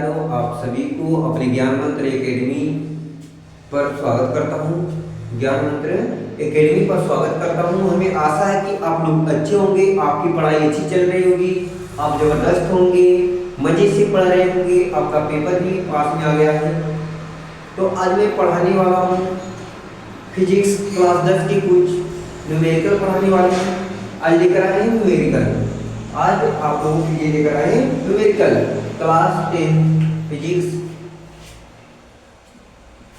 विद्यार्थियों, आप सभी को अपने ज्ञान मंत्र एकेडमी पर स्वागत करता हूँ। ज्ञान मंत्र एकेडमी पर स्वागत करता हूँ। हमें आशा है कि आप लोग अच्छे होंगे, आपकी पढ़ाई अच्छी चल रही होगी, आप जबरदस्त होंगे, मजे से पढ़ रहे होंगे, आपका पेपर भी पास में आ गया है। तो आज मैं पढ़ाने वाला हूँ फिजिक्स क्लास 10 की कुछ न्यूमेरिकल पढ़ाने वाले हैं। आज लेकर आए हैं न्यूमेरिकल। आज आप लोगों के लिए लेकर आए हैं numerical class 10 physics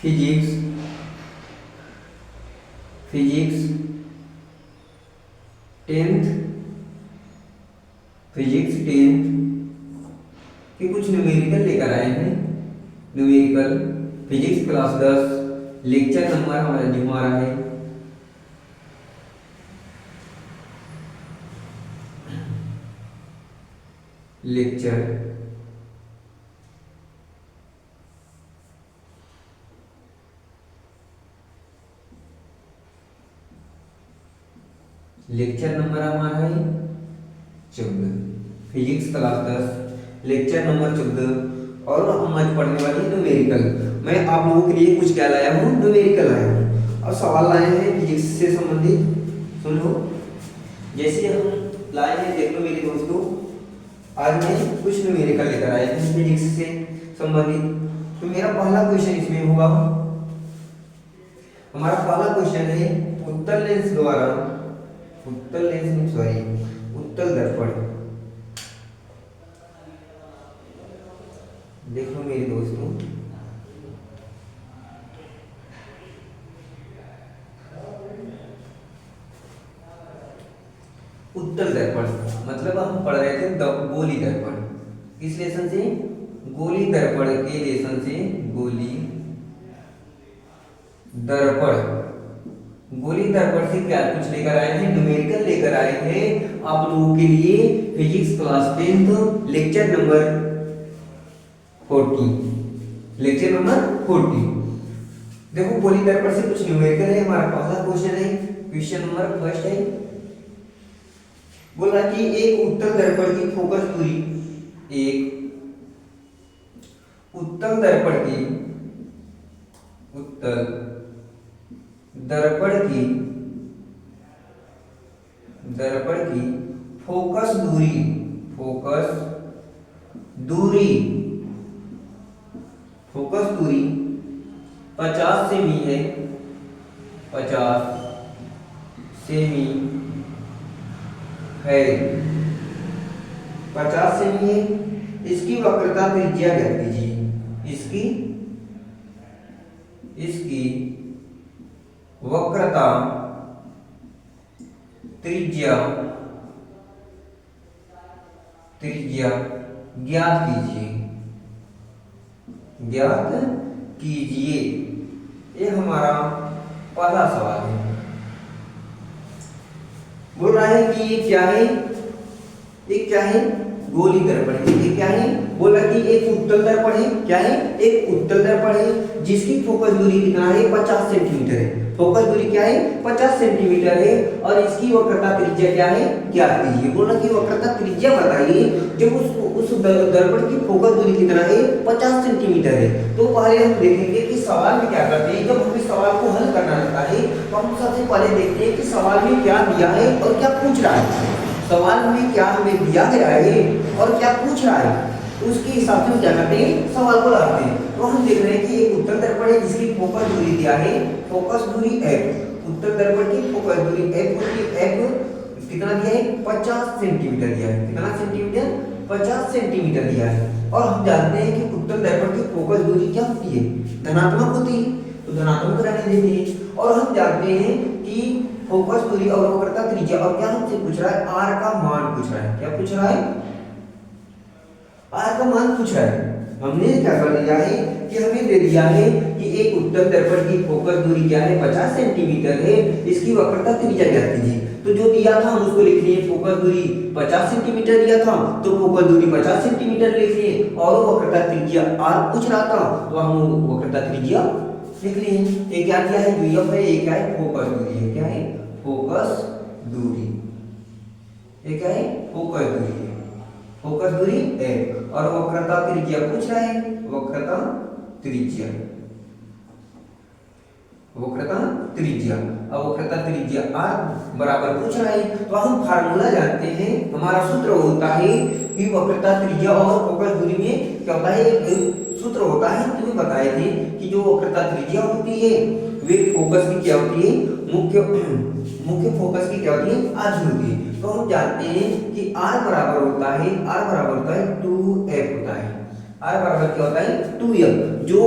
physics physics 10th physics 10th के कुछ न्यूमेरिकल लेकर आए हैं। Numerical physics class 10 lecture number हमारा जो हमारा है लेक्चर नंबर हमारा है 14। Physics class 10 lecture number 14। और हम आज पढ़ने वाले हैं न्यूमेरिकल। मैं आप लोगों के लिए कुछ क्या लाया हूँ, न्यूमेरिकल लाया हूँ और सवाल लाए हैं फिजिक्स से संबंधित। सुन लो, जैसे हम लाए हैं, देख लो मेरे दोस्तों, आज मैं कुछ न्यूमेरिकल लेकर आए हैं फिजिक्स से संबंधित। तो मेरा पहला क्वेश्चन इसमें होगा, हमारा पहला क्वेश्चन है उत्तल लेंस द्वारा उत्तल दर्पण। देखो मेरे दोस्तों, उत्तल दर्पण मतलब हम पढ़ रहे थे गोली दर्पण। किस लेसन से? गोली दर्पण के लेसन से। गोली दर्पण से क्या कुछ लेकर आए हैं, न्यूमेरिकल लेकर आए हैं आप लोगों के लिए। Physics class 10 lecture number 40। देखो, गोली दर्पण से कुछ न्यूमेरिकल है। हमारा पहला क्वेश्चन है, क्वेश्चन नंबर फर्स्ट है, बोला कि एक उत्तल दर्पण की फोकस दूरी, उत्तल दर्पण की फोकस दूरी 50 सेमी है। 50 सेमी है। इसकी वक्रता त्रिज्या ज्ञात कीजिए। इसकी वक्रता त्रिज्या ज्ञात कीजिए। ये हमारा पहला सवाल है। बोल रहा है कि ये क्या है, गोली दर्पण। ये क्या है, बोला कि एक उत्तल दर्पण है। क्या है? एक उत्तल दर्पण है जिसकी फोकस दूरी कितना है, 50 सेंटीमीटर है। फोकस दूरी क्या है, 50 सेंटीमीटर है। और इसकी वक्रता त्रिज्या क्या है, ज्ञात कीजिए। बोला कि वक्रता त्रिज्या बताइए जब उस दर्पण की फोकस दूरी कितना है, 50 सेंटीमीटर है। तो पहले हम देखेंगे कि सवाल में क्या करते हैं। जब हमें सवाल को हल करना रहता है तो हम सबसे पहले देखते हैं कि सवाल में क्या दिया है और क्या पूछ रहा है। सवाल में क्या हमें दिया गया है और क्या पूछ रहा है, तो उसके हिसाब से हम क्या करते हैं, सवाल को लगाते हैं। तो हम देख रहे हैं कि एक उत्तल दर्पण है जिसकी फोकस दूरी दिया है, फोकस दूरी f। उत्तल दर्पण की फोकस दूरी f कितना दिया है, 50 सेंटीमीटर दिया है। कितना सेंटीमीटर? 50 सेंटीमीटर दिया है। और हम जानते हैं कि उत्तल दर्पण की फोकस दूरी क्या होती है, धनात्मक होती है। तो धनात्मक रहने देते हैं। और हम जानते हैं कि फोकस दूरी और वक्रता त्रिज्या, और क्या हमसे पूछ रहा है, r का मान पूछ रहा है। क्या पूछ रहा है? r का मान पूछ रहा है। हमने क्या कर दिया है कि हमें दे दिया है कि एक उत्तल दर्पण की फोकस दूरी क्या है, 50 सेंटीमीटर है। इसकी वक्रता त्रिज्या ज्ञात कीजिए। तो जो दिया था हम उसको लिख लिए, फोकस दूरी 50 सेंटीमीटर दिया था तो फोकस दूरी 50 सेंटीमीटर लिख लिए। और वक्रता त्रिज्या r पूछ रहा था तो हम वक्रता त्रिज्या लिख लिए। ये क्या किया है, जो f है, ये क्या है, फोकस दूरी है। क्या है? फोकस दूरी। ये क्या है, फोकस दूरी है। फोकस दूरी f और वक्रता त्रिज्या पूछ रहा है, वक्रता त्रिज्या, वक्रता त्रिज्या। अब वक्रता त्रिज्या r बराबर पूछ रहा है, तो हम फार्मूला जानते हैं, हमारा सूत्र होता है कि वक्रता त्रिज्या और फोकस दूरी में क्या होता है, एक सूत्र होता है, तुम्हें बताए थे कि जो वक्रता त्रिज्या होती है वे फोकस की क्या होती है, मुख्य फोकस की क्या होती है, आधी होती है। तो हम जानते हैं कि r बराबर होता है, r बराबर होता है 2f होता है, r बराबर क्या होता है 2f। जो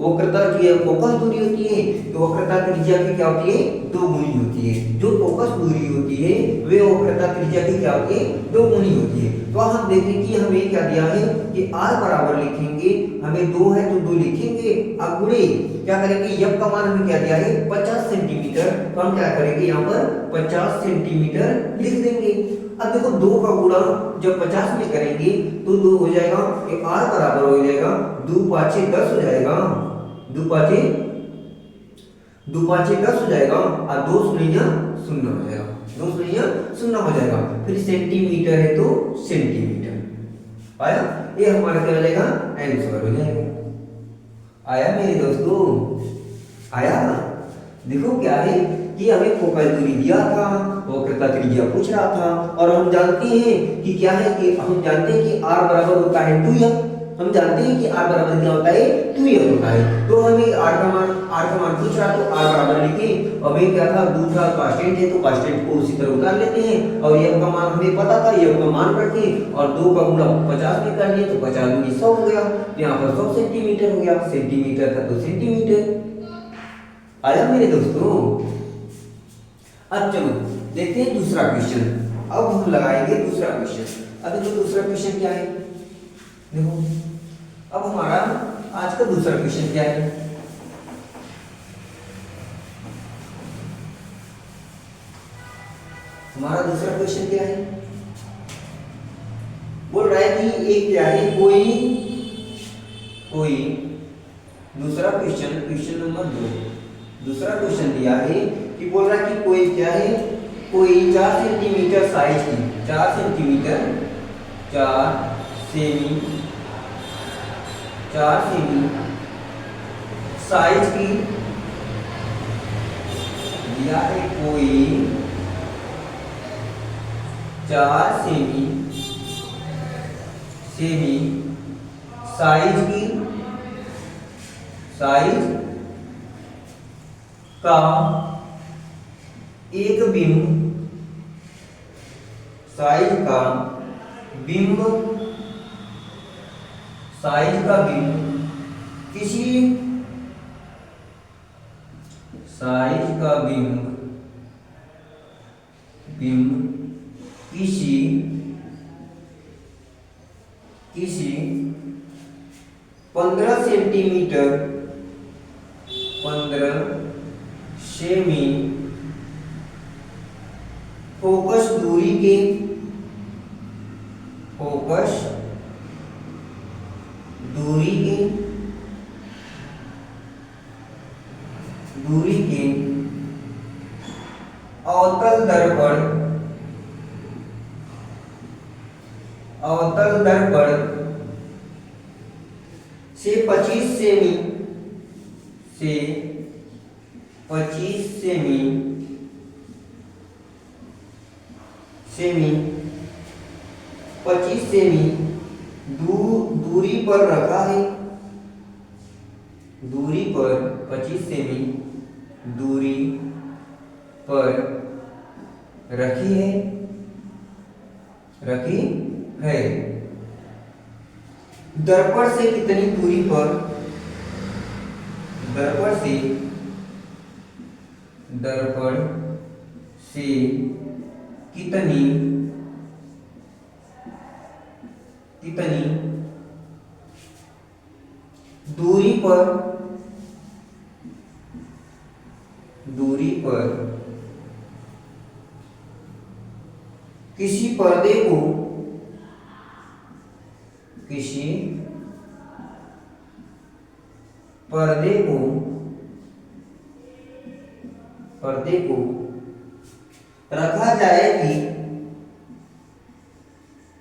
वक्रता की फोकस दूरी होती है तो वक्रता त्रिज्या की क्या होती है, दो गुनी होती है। जो फोकस दूरी होती है वे वक्रता त्रिज्या की क्या होती है, दो गुनी होती है। तो हम देखें कि हमें क्या दिया है कि r बराबर लिखेंगे, हमें 2 है तो 2 लिखेंगे, अब गुणे क्या करेंगे, f का मान हमें क्या दिया है 50 सेंटीमीटर, तो हम क्या करेंगे यहाँ पर 50 सेंटीमीटर लिख देंगे। अब देखो 2 का गुणा जब 50 में करेंगे तो 2 हो जाएगा, ये r बराबर हो जाएगा 2 5 10 हो जाएगा, 2 5 10 हो जाएगा, और 2 शून्य शून्य हो जाएगा, 2 शून्य शून्य हो जाएगा। फिर सेंटीमीटर है तो सेंटीमीटर आया, ये हमारा क्या हो जाएगा आंसर हो जाएगा। आया मेरे दोस्तों, आया। देखो क्या है कि हमें फोकस दूरी दिया था, वक्रता त्रिज्या पूछ रहा था, और हम जानते हैं कि क्या है कि हम जानते हैं कि r बराबर होता है 2f, हम जानते हैं कि r बराबर क्या होता है 2f होता है। तो हमें r का मान पूछ रहा, तो r बराबर लिखे, अब ये क्या था, दूसरा कांस्टेंट है तो कांस्टेंट को उसी तरह उतार लेते हैं, और f का मान हमें पता था, f का मान रखे और 2 का गुणा 50 में कर लिए तो 50 दूनी 100 हो गया, यहाँ पर 100 सेंटीमीटर हो गया, सेंटीमीटर था तो सेंटीमीटर। आया मेरे दोस्तों। अब चलो देखते हैं दूसरा क्वेश्चन, अब हम लगाएंगे दूसरा क्वेश्चन। अब देखो दूसरा क्वेश्चन क्या है, देखो अब हमारा आज का दूसरा क्वेश्चन क्या है, हमारा दूसरा क्वेश्चन क्या है, बोल रहा है कि एक क्या है, कोई दूसरा क्वेश्चन, क्वेश्चन नंबर 2, दूसरा क्वेश्चन दिया है कि बोल रहा है कि कोई क्या है, कोई 4 सेंटीमीटर साइज की, 4 सेंटीमीटर 4 सेमी साइज की दिया है, कोई 4 सेमी साइज का एक बिंब, साइज का बिंब किसी साइज का बिंब किसी 15 सेमी फोकस दूरी के अवतल दर्पण से 25 सेमी 25 सेमी दूरी पर रखा है, 25 सेमी दूरी पर रखी है। दर्पण से कितनी दूरी पर, दर्पण से कितनी दूरी पर किसी पर्दे को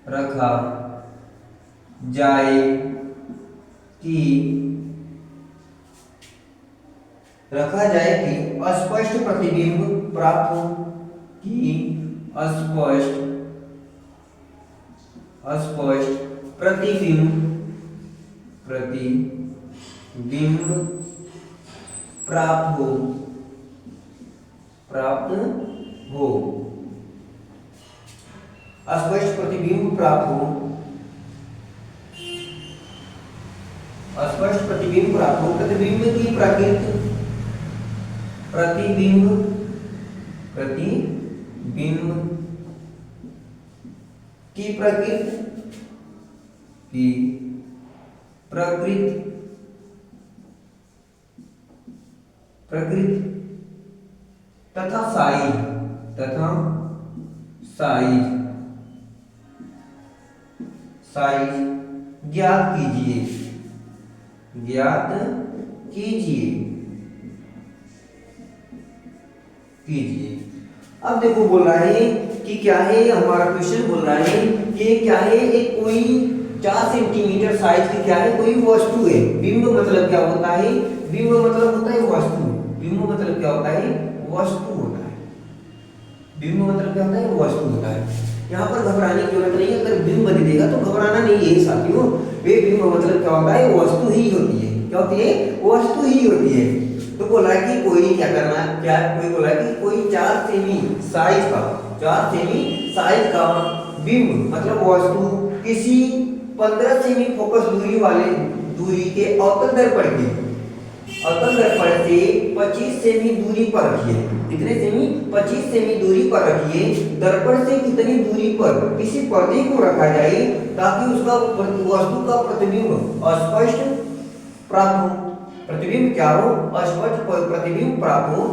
रखा जाए कि रखा जाए कि अस्पष्ट प्रतिबिंब प्राप्त हो, कि अस्पष्ट प्रतिबिंब प्राप्त हो अस्पष्ट प्रतिबिंब प्राप्त हो, अस्पष्ट प्रतिबिंब प्राप्त हो। प्रतिबिंब की प्रकृति, प्रतिबिंब की प्रकृति तथा साइज ज्ञात कीजिए। अब देखो बोल रहा है कि क्या है, हमारा क्वेश्चन बोल रहा है कि क्या है, एक कोई 4 सेंटीमीटर साइज की क्या है, कोई वस्तु है। बिंब मतलब क्या होता है, बिंब मतलब होता है वस्तु, बिंब मतलब क्या होता है, वस्तु होता है, बिंब मतलब क्या होता है, वस्तु होता है। यहाँ पर घबराने की जरूरत नहीं है, अगर बिंब बन देगा तो घबराना नहीं है साथियों। वे बिंब मतलब क्या होता है, वस्तु ही होती है। क्या होती है, वस्तु ही होती है। तो बोला कि कोई क्या करना, क्या कोई बोला कि कोई 4 सेमी साइज का बिंब मतलब वस्तु किसी 15 सेमी फोकस दूरी के अवतल दर्पण से 25 सेमी दूरी पर रखिए। कितने सेमी, 25 सेमी दूरी पर रखिए। दर्पण से कितनी दूरी पर किसी पर्दे को रखा जाए ताकि उसका वस्तु का प्रतिबिंब अस्पष्ट प्राप्त हो। प्रतिबिंब क्या हो, अस्पष्ट प्रतिबिंब प्राप्त हो।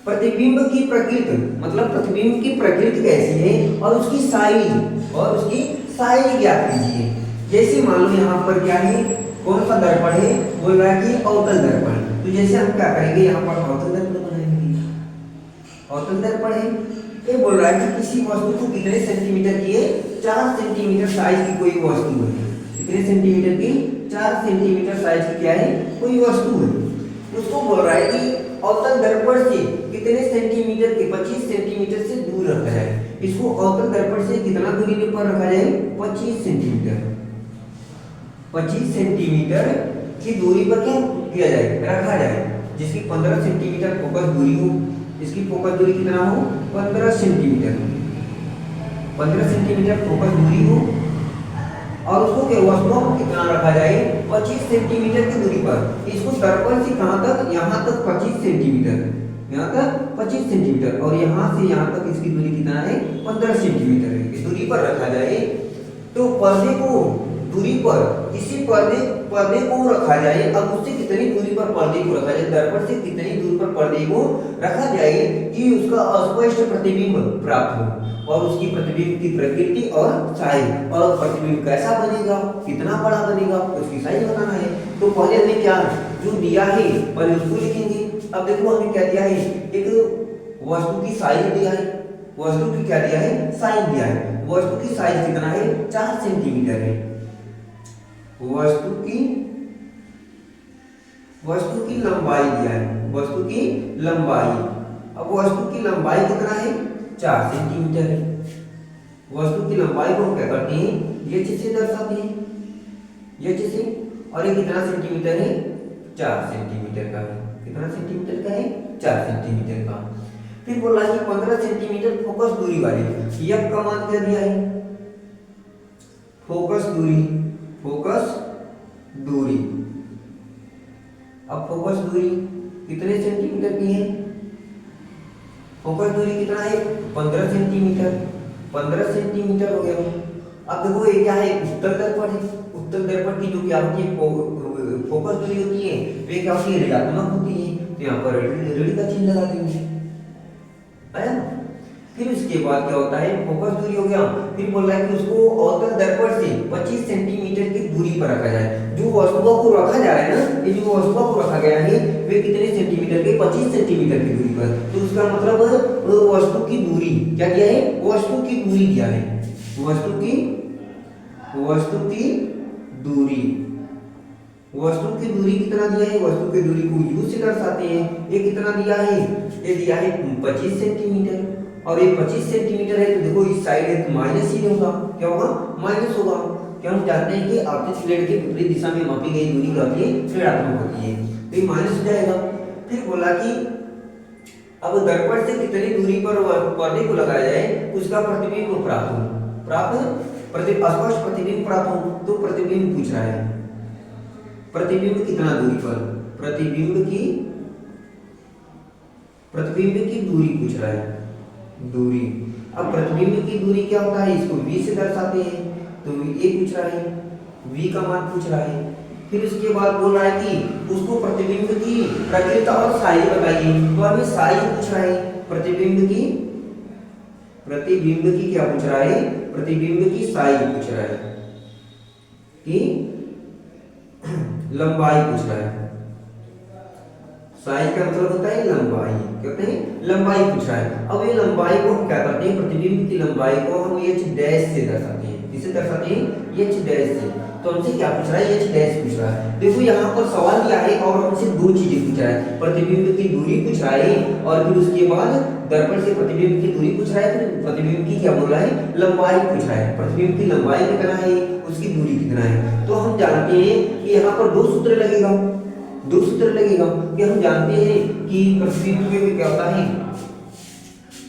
प्रतिबिंब की प्रकृति मतलब प्रतिबिंब की प्रकृति कैसी है और उसकी साइज ज्ञात कीजिए। जैसे मान लो यहाँ पर क्या है, कौन सा दर्पण है, बोल रहा है कि अवतल दर्पण। तो जैसे हम क्या करेंगे, यहाँ पर अवतल दर्पण बनाएंगे। अवतल दर्पण है, ये बोल रहा है कि किसी वस्तु को कितने सेंटीमीटर की है, 4 सेंटीमीटर साइज की कोई वस्तु है। कितने सेंटीमीटर की, 4 सेंटीमीटर साइज की क्या है, कोई वस्तु है। उसको बोल रहा है कि अवतल दर्पण से कितने सेंटीमीटर के, 25 सेंटीमीटर से दूर रखा जाए। इसको अवतल दर्पण से कितना दूरी पर रखा जाए, 25 सेंटीमीटर। 25 सेंटीमीटर की दूरी पर क्या किया जाए, रखा जाए, जिसकी 15 सेंटीमीटर फोकस दूरी हो। इसकी फोकस दूरी कितना हो, 15 सेंटीमीटर। 15 सेंटीमीटर फोकस दूरी हो और उसको क्या वस्तु कितना रखा जाए, 25 सेंटीमीटर की दूरी पर। इसको दर्पण से कहां तक, यहां तक 25 सेंटीमीटर, यहाँ तक 25 सेंटीमीटर और यहाँ से यहाँ तक इसकी दूरी कितना है, 15 सेंटीमीटर की दूरी पर रखा जाए। तो पर्दे को दूरी पर किसी पर्दे को रखा जाए। अब उससे कितनी दूरी पर पर्दे को रखा जाए, दर्पण से कितनी दूरी पर पर्दे को रखा जाए कि उसका अस्पष्ट प्रतिबिंब प्राप्त हो और उसकी प्रतिबिंब की प्रकृति और साइज, और प्रतिबिंब कैसा बनेगा, कितना बड़ा बनेगा, उसकी साइज बताना है। तो पहले हमें क्या जो दिया है पहले उसको लिखेंगे। अब देखो हमें क्या दिया है, एक वस्तु की साइज दिया है, वस्तु की क्या दिया है, साइज दिया है। वस्तु की साइज कितना है, 4 सेंटीमीटर है। वस्तु की लंबाई दिया है, वस्तु की लंबाई। अब वस्तु की लंबाई कितना है, 4 सेंटीमीटर है। वस्तु की लंबाई को हम क्या करते हैं, ये चीज से दर्शाते हैं, ये चीज से। और ये कितना सेंटीमीटर है, 4 सेंटीमीटर का है। कितना सेंटीमीटर का है, 4 सेंटीमीटर का। फिर बोला कि 15 सेंटीमीटर फोकस दूरी वाली। यह का मान क्या दिया है, फोकस दूरी, फोकस दूरी। अब फोकस दूरी कितने सेंटीमीटर की है, फोकस दूरी कितना है, 15 सेंटीमीटर। 15 सेंटीमीटर हो गया। अब देखो ये क्या है, उत्तल दर्पण है। उत्तल दर्पण की जो क्या होती है, फोकस दूरी होती है, वे क्या होती है, ऋणात्मक होती है। तो यहाँ पर ऋण का चिन्ह लगा देंगे, आया। फिर उसके बाद क्या होता है, फोकस दूरी हो गया। फिर बोल रहा है कि उसको अवतल दर्पण से 25 सेंटीमीटर की दूरी पर रखा जाए। जो वस्तुओं को रखा जा रहा है ना, ये जो वस्तुओं को रखा गया है वे कितने सेंटीमीटर के, 25 सेंटीमीटर की दूरी पर। तो उसका मतलब वस्तु की दूरी क्या दिया है, वस्तु की दूरी दिया है, वस्तु की वस्तु की दूरी, वस्तु की दूरी कितना दिया है, वस्तु की दूरी को u से दर्शाते हैं। ये कितना दिया है, ये दिया है 25 सेंटीमीटर और ये 25 सेंटीमीटर है, तो देखो इस साइड है तो माइनस ही होगा, क्या होगा, माइनस होगा। क्या हम जानते हैं कि आपतित प्लेट के विपरीत दिशा में मापी गई दूरी क्या होती है, ऋणात्मक होती है, तो ये माइनस हो जाएगा। फिर बोला कि अब दर्पण से कितनी दूरी पर पर्दे को लगाया जाए उसका प्रतिबिंब प्राप्त स्पष्ट प्रतिबिंब प्राप्त हो, तो प्रतिबिंब पूछ रहा है, प्रतिबिंब कितना दूरी पर, प्रतिबिंब की दूरी पूछ रहा है, दूरी। अब प्रतिबिंब की दूरी क्या होता है, इसको v से दर्शाते हैं, तो ये पूछ रहा है, v का मान पूछ रहा है। फिर उसके बाद बोल रहा है कि उसको प्रतिबिंब की प्रकृति और साइज बताइए, तो हमें साइज पूछ रहा है, प्रतिबिंब की क्या पूछ रहा है, प्रतिबिंब की साइज पूछ रहा है, कि लंबाई पूछ रहा है। साइज का मतलब होता है लंबाई, कहते हैं लंबाई पूछ रहा है। अब ये लंबाई को हम क्या करते हैं, प्रतिबिंब की लंबाई को हम h डैश से दर्शाते हैं, किससे दर्शाते हैं, h डैश से। तो हमसे क्या पूछ रहा है, h डैश पूछ रहा है। देखो यहाँ पर सवाल क्या है और हमसे दो चीजें पूछ रहा है, प्रतिबिंब की दूरी पूछ रहा है और फिर उसके बाद दर्पण से प्रतिबिंब की दूरी पूछ रहा है, फिर प्रतिबिंब की क्या बोल रहा है, लंबाई पूछ रहा है। प्रतिबिंब की लंबाई कितना है, उसकी दूरी कितना है। तो हम जानते हैं कि यहाँ पर दो सूत्र लगेगा कि हम जानते हैं कि प्रतिबिंब में क्या होता है,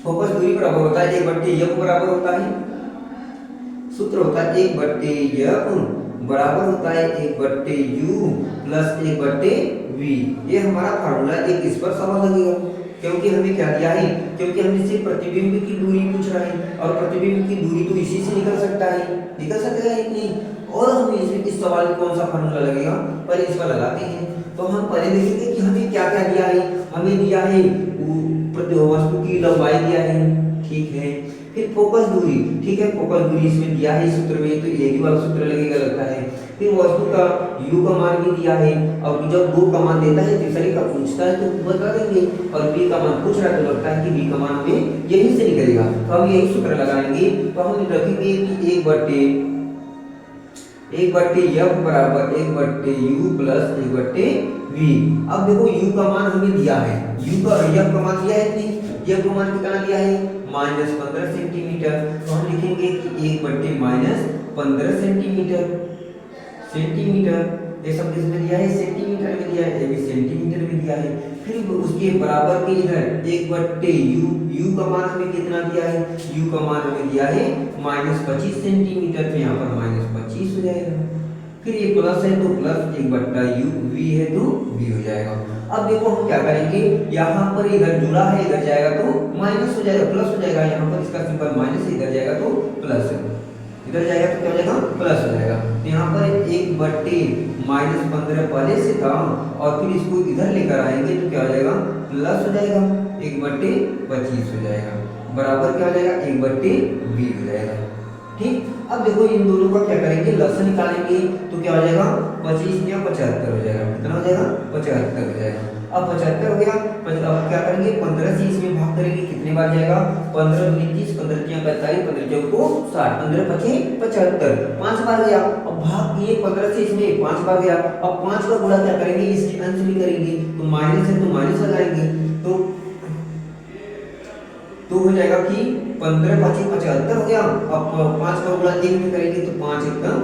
फोकस दूरी बराबर होता है 1/f बराबर होता है, सूत्र होता है 1/f बराबर होता है 1/u प्लस 1/v। ये हमारा फार्मूला एक इस पर सवाल लगेगा, क्योंकि हमें क्या दिया है, क्योंकि हमें सिर्फ प्रतिबिंब की दूरी पूछ रहा है और प्रतिबिंब की दूरी तो इसी से निकल सकता है, निकल सकेगा कि नहीं। और हम इस सवाल में कौन सा फार्मूला लगेगा, पहले इस पर लगाते हैं। तो हम पहले देखेंगे कि हमें क्या क्या दिया है, हमें दिया है वस्तु की लंबाई दिया है, ठीक है। फिर फोकस दूरी, ठीक है, फोकस दूरी इसमें दिया है सूत्र में, तो एक ही वाला सूत्र लगेगा लगता है। फिर वस्तु का u का मान भी दिया है, और जब दो का मान देता है तीसरे का पूछता है तो बता देंगे, और v का मान पूछ रहा है तो लगता है कि v का मान हमें यहीं से निकलेगा, तो हम यही सूत्र लगाएंगे। तो हम रखेंगे कि 1/f बराबर 1/u प्लस 1/v। अब देखो u का मान हमें दिया है, f का मान दिया है कि नहीं, f का मान कितना दिया है, -15 सेंटीमीटर। तो हम लिखेंगे कि 1/-15 सेंटीमीटर, ये सब किसमें दिया है, सेंटीमीटर में दिया है, ये भी सेंटीमीटर में दिया है। फिर उसके बराबर के इधर 1/u, u का मान हमें कितना दिया है, u का मान हमें दिया है -25 सेंटीमीटर, तो यहाँ पर -25 हो जाएगा। फिर ये प्लस है तो प्लस 1/u, v है तो v हो जाएगा। अब देखो हम क्या करेंगे, यहाँ पर इधर जुड़ा है, इधर जाएगा तो माइनस हो जाएगा, प्लस हो जाएगा। यहाँ पर इसका सिंबल माइनस, इधर जाएगा तो प्लस है, इधर जाएगा तो क्या हो जाएगा, प्लस हो जाएगा। तो यहाँ पर 1/-15 पहले से था और फिर इसको इधर लेकर आएंगे तो क्या हो जाएगा, प्लस हो जाएगा, 1/25 हो जाएगा, बराबर क्या हो जाएगा, 1/v हो जाएगा, ठीक। अब देखो इन दोनों का क्या करेंगे, लसन निकालेंगे तो क्या हो जाएगा, 25 या 75 हो जाएगा, कितना हो जाएगा, 75 हो जाएगा। अब 75 हो गया, अब क्या करेंगे, 15 से इसमें भाग करेंगे, कितने बार जाएगा, 15 दूनी 30, 15 तिया 45, 15 चौको 60, 15 पचे 75, 5 बार गया। अब भाग किए 15 से इसमें 5 बार गया, अब 5 का गुणा क्या करेंगे, इसके अंश में करेंगे, तो माइनस है तो माइनस लगाएंगे, तो हो जाएगा कि 15 5 75 हो गया। अब 5 का गुणा 1 में करेंगे तो 5 एकम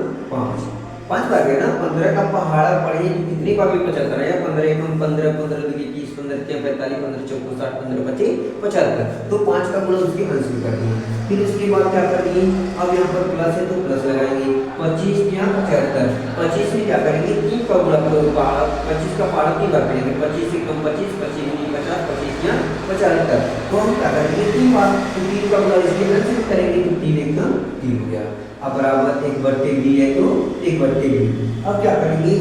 5 बार गया ना, 15 का पहाड़ा पढ़े तो कितनी बार भी 75 है, 15 एकम 15, 15 दूनी 30, 15 तिया 45, 15 चौको 60, 15 पचे 75, तो 5 का गुणा उसके अंश में कर दिए। फिर इसके बाद क्या कर दिए, अब यहाँ पर प्लस है तो प्लस लगाएंगे, 25 या 75, 25 में क्या करेंगे, 3 का गुणा 25 का पहाड़ा 3 बार करेंगे, 25 एकम 25, 25 दूनी 50, 25 या 75, तो हम क्या करेंगे 3 बार, तो 3 का गुणा इसके अंश में करेंगे तो 3 एकम 3 हो गया। अब बराबर 1/v है तो 1/v। अब क्या करेंगे,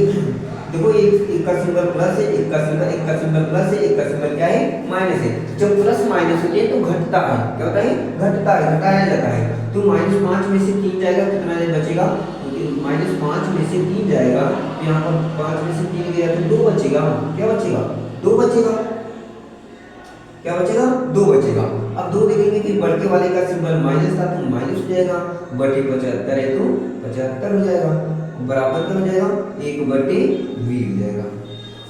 देखो एक का सिंबल प्लस है, एक का सिंबल प्लस है, एक का सिंबल क्या है, माइनस है। जब प्लस माइनस होते हैं तो घटता है, क्या होता है, घटता है, घटाया जाता है। तो -5 में से 3 जाएगा, कितना बचेगा, -5 में से 3 जाएगा, तो यहाँ पर 5 में से 3 गया तो 2 बचेगा, क्या बचेगा, 2 बचेगा, क्या बचेगा, 2 बचेगा। अब 2 देखेंगे कि बढ़ के वाले का सिंबल माइनस था तो माइनस हो जाएगा, बटे 75 है तो 75 हो जाएगा, बराबर क्या हो जाएगा 1/v हो जाएगा।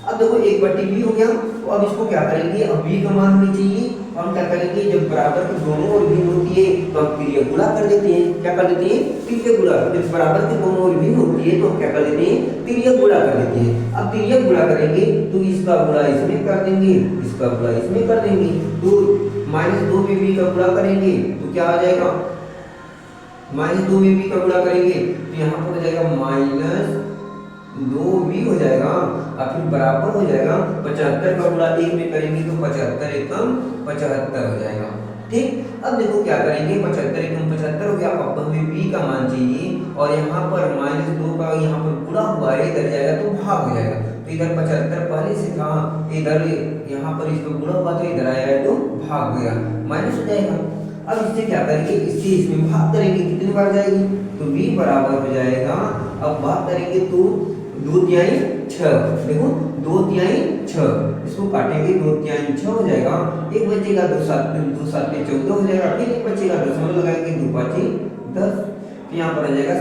अब देखो 1/v हो गया, तो अब इसको क्या करेंगे, अब v का मान होनी चाहिए, तो हम क्या करेंगे जब बराबर की दोनों ओर भिन्न होती है तो हम तिर्यक गुणा कर देते हैं। क्या कर देते हैं, तिर्यक गुणा। जब बराबर की दोनों ओर भिन्न होती है तो हम क्या कर देते हैं, तिर्यक गुणा कर देते हैं। अब तिर्यक गुणा करेंगे तो इसका गुणा इसमें कर देंगे, इसका गुणा इसमें कर देंगे, तो -2 में v का गुणा करेंगे तो क्या आ जाएगा, -2 में v का गुणा करेंगे तो यहाँ पर हो जाएगा -2v हो जाएगा, और फिर बराबर हो जाएगा 75 का गुणा 1 में करेंगे तो 75 एकम 75 हो जाएगा। ठीक, अब देखो क्या करेंगे, 75 एकम 75 हो गया। अब हमें v का मान चाहिए और यहाँ पर -2 का यहाँ पर गुणा हुआ है, इधर जाएगा तो भाग हो जाएगा, तो इधर 75 पहले से था, इधर यहाँ पर इसका गुणा हुआ तो इधर आया तो भाग गया, माइनस हो जाएगा। अब इससे क्या करेंगे, इससे इसमें भाग करेंगे, कितनी बार जाएगी, तो v बराबर हो जाएगा, अब भाग करेंगे तो 2/6, देखो 2/6, इसको काटेंगे 2/6 हो जाएगा, एक बचेगा 2 7 14 हो जाएगा, फिर एक बचेगा दशमलव लगाएंगे 2 5 10, यहाँ पर आ जाएगा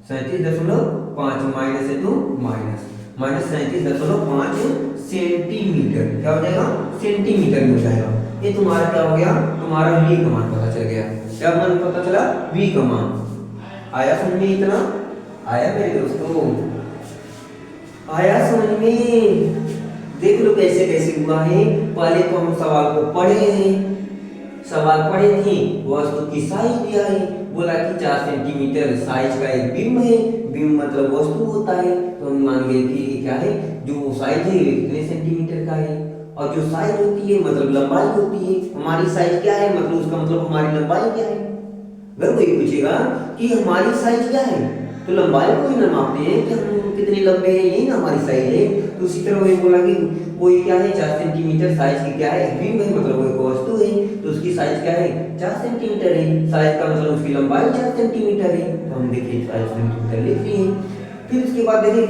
37.5 माइनस है तो माइनस 37.5 सेंटीमीटर, क्या हो जाएगा, सेंटीमीटर में हो जाएगा। ये तुम्हारा क्या हो गया, तुम्हारा v का मान पता चल गया। क्या मान पता चला, v का मान आया समझ में, इतना आया मेरे दोस्तों, आया समझ में। देख लो कैसे कैसे हुआ है। पहले तो हम सवाल को पढ़े हैं, सवाल पढ़े थे, वस्तु की साइज दिया है, बोला कि 4 सेंटीमीटर साइज का एक बिंब है, बिंब मतलब वस्तु होता है, तो हम मान गए कि क्या है, जो साइज है कितने सेंटीमीटर का है, और जो साइज होती है मतलब लंबाई होती है, हमारी साइज क्या है मतलब उसका मतलब हमारी लंबाई क्या है। अगर कोई पूछेगा कि हमारी साइज क्या है तो लंबाई को ही ना मापते हैं कि हम कितने लंबे हैं, यही ना हमारी साइज है। तो उसी तरह वही बोला कि कोई क्या है 4 सेंटीमीटर साइज की क्या है, बिंब है मतलब वो एक वस्तु है, तो उसकी साइज क्या है 4 सेंटीमीटर है, साइज का मतलब उसकी लंबाई 4 सेंटीमीटर है, तो हम देखिए 4 सेंटीमीटर लिख लिए। फिर उसके बाद देखिए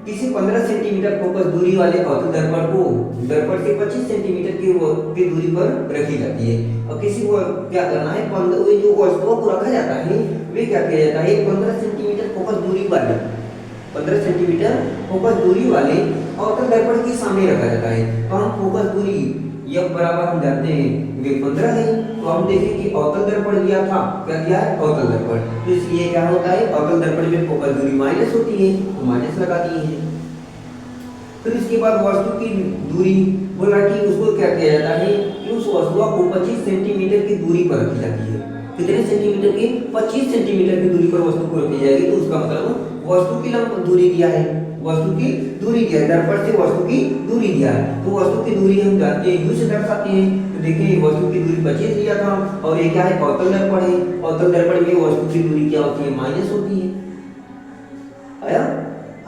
किसी 15 सेंटीमीटर फोकस दूरी वाले अवतल दर्पण को दर्पण से 25 सेंटीमीटर की दूरी पर रखी जाती है, और किसी को क्या करना है, जो वस्तुओं को रखा जाता है वे क्या किया जाता है, 15 सेंटीमीटर फोकस दूरी वाले 15 सेंटीमीटर फोकस दूरी वाले अवतल दर्पण के सामने रखा जाता है। तो हम फोकस दूरी यह बराबर हम जानते हैं वे 15 है, तो हम देखें कि अवतल दर्पण दिया था, क्या दिया है अवतल दर्पण, तो इसलिए क्या होता है अवतल दर्पण में फोकस दूरी माइनस होती है, तो माइनस लगा दिए हैं। फिर इसके बाद वस्तु की दूरी बोला कि उसको क्या किया जाता है कि उस वस्तु को 25 सेंटीमीटर की दूरी पर रखी जाती है। कितने सेंटीमीटर की, 25 सेंटीमीटर की दूरी पर वस्तु को रखी जाएगी, तो उसका मतलब वस्तु की दूरी दिया है, वस्तु की दूरी दिया है, दर्पण से वस्तु की दूरी दिया है, तो वस्तु की दूरी हम जानते हैं u से दर्शाते हैं। तो देखिए वस्तु की दूरी 25 दिया था, और ये क्या है अवतल दर्पण है, अवतल दर्पण में वस्तु की दूरी क्या होती है, माइनस होती है। आया।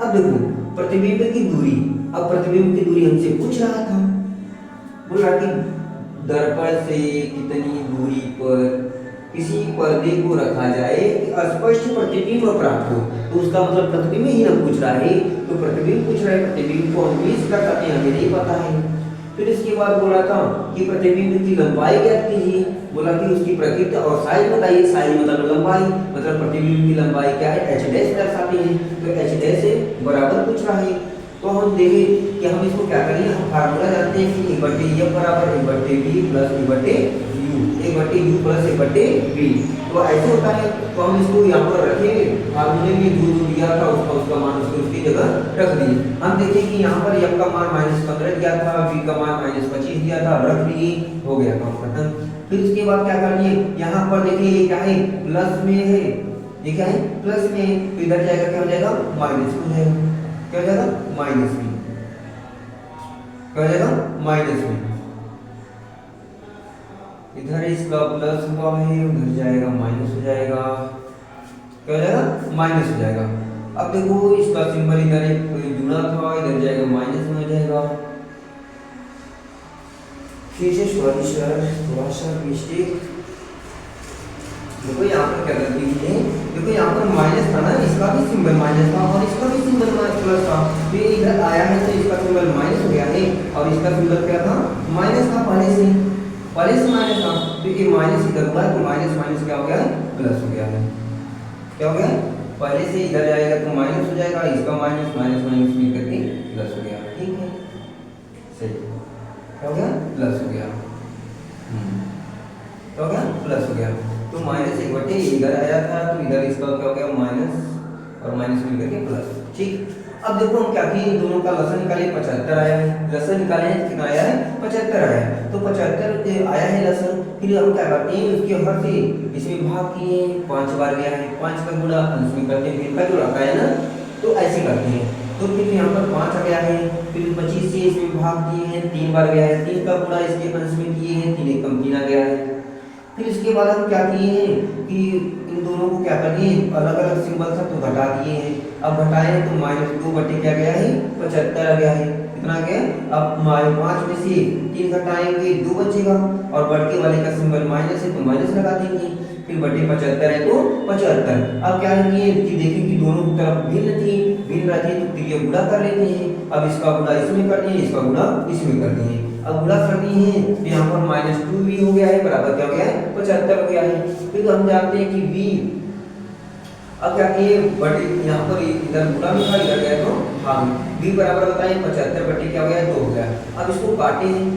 अब देखो प्रतिबिंब की दूरी, अब प्रतिबिंब की दूरी हमसे पूछ रहा था, बोल रहा कि दर्पण से कितनी दूरी पर किसी पर्दे को रखा जाए कि स्पष्ट प्रतिबिंब प्राप्त हो, तो उसका मतलब प्रतिबिंब ही ना पूछ रहा है, तो प्रतिबिंब पूछ रहा है, प्रतिबिंब को हम बीस कर सकते हैं, हमें नहीं पता है। फिर इसके बाद बोला था कि प्रतिबिंब की लंबाई ज्ञात कीजिए, बोला कि उसकी प्रकृति और साइज बताइए, साइज मतलब लंबाई, मतलब प्रतिबिंब की लंबाई क्या है h डैश दर्शाते हैं, तो h डैश से बराबर पूछ रहा है। तो हम देखें कि हम इसको क्या करेंगे, हम फार्मूला जानते हैं कि a/f बराबर a/b plus a/u, a/u plus a/b, तो ऐसे होता है। तो हम इसको यहाँ पर रखेंगे, फार्मूले में जो दिया था उसका मान उसकी जगह रख दिए। हम देखें कि यहाँ पर f का मान -15 दिया था, b का मान -25 दिया था, रख दिए, हो गया काम खत्म। फिर उसके बाद क्या करनी है, यहाँ पर देखिए ये क्या है प्लस में है, ये क्या है प्लस में, तो इधर जाएगा क्या हो जाएगा माइनस हो जाएगा, क्या हो जाएगा माइनस में, क्या हो जाएगा माइनस में, इधर इसका प्लस हुआ है उधर जाएगा माइनस हो जाएगा, क्या हो जाएगा माइनस हो जाएगा। अब देखो इसका सिंबल इधर एक जुड़ा था, इधर जाएगा माइनस में हो जाएगा। फिर से सॉरी सर थोड़ा सा मिस्टेक, देखो यहाँ पर क्या गलती हुई है, देखो यहाँ पर माइनस था ना, इसका भी सिंबल माइनस था और इसका भी सिंबल प्लस था, तो ये इधर आया है तो इसका सिंबल माइनस हो गया है और इसका सिंबल क्या था, माइनस था पहले से माइनस था, तो ये माइनस इधर हुआ तो माइनस माइनस क्या हो गया है, प्लस हो गया है। क्या हो गया, पहले से इधर जाएगा तो माइनस हो जाएगा, इसका माइनस माइनस माइनस मिल करके प्लस हो गया। ठीक है, सही, क्या हो गया, प्लस हो गया। क्या हो गया, प्लस हो गया। तो माइनस एक बटे इधर आया था तो इधर इसका क्या हो गया, माइनस और माइनस मिल करके प्लस। ठीक, अब देखो हम क्या किए, इन दोनों का लसन निकाले, 75 आया है, लसन निकाले हैं कितना आया है, 75 आया है, तो 75 आया है लसन। फिर हम क्या करते हैं, उसके हर से इसमें भाग किए, 5 बार गया है, 5 का गुणा अंश में करते हैं, इनका जो रखा है ना, तो ऐसे करते हैं। तो फिर यहाँ पर 5 आ गया है, फिर 25 से इसमें भाग किए हैं, 3 बार गया है, 3 का गुणा इसके अंश में किए हैं, 3 एकम 3 आ गया है। फिर इसके बाद हम क्या किए हैं कि इन दोनों को क्या कर दिए, अलग अलग सिंबल था तो घटा दिए हैं। अब घटाए तो -2 बटे क्या गया है, 75 आ गया है, कितना गया। अब 5 में से 3 घटाएंगे 2 बचेगा और बढ़के वाले का सिंबल माइनस है तो माइनस लगा देंगे, फिर बटे 75 है तो 75। अब क्या किए कि देखें कि दोनों की तरफ भिन्न रहती है तो त्रिय गुणा कर लेते हैं। अब इसका गुणा इसमें कर दिए, इसका गुणा इसमें कर दिए, अब गुणा कर दिए हैं तो यहाँ पर -2 भी हो गया है, बराबर क्या हो गया है, 75 हो गया है। फिर हम जानते हैं कि v, अब क्या किए बटे यहाँ पर इधर गुणा में था, इधर गया तो भाग, v बराबर बताइए 75 बटे क्या हो गया, 2 हो गया। अब इसको काटे हैं,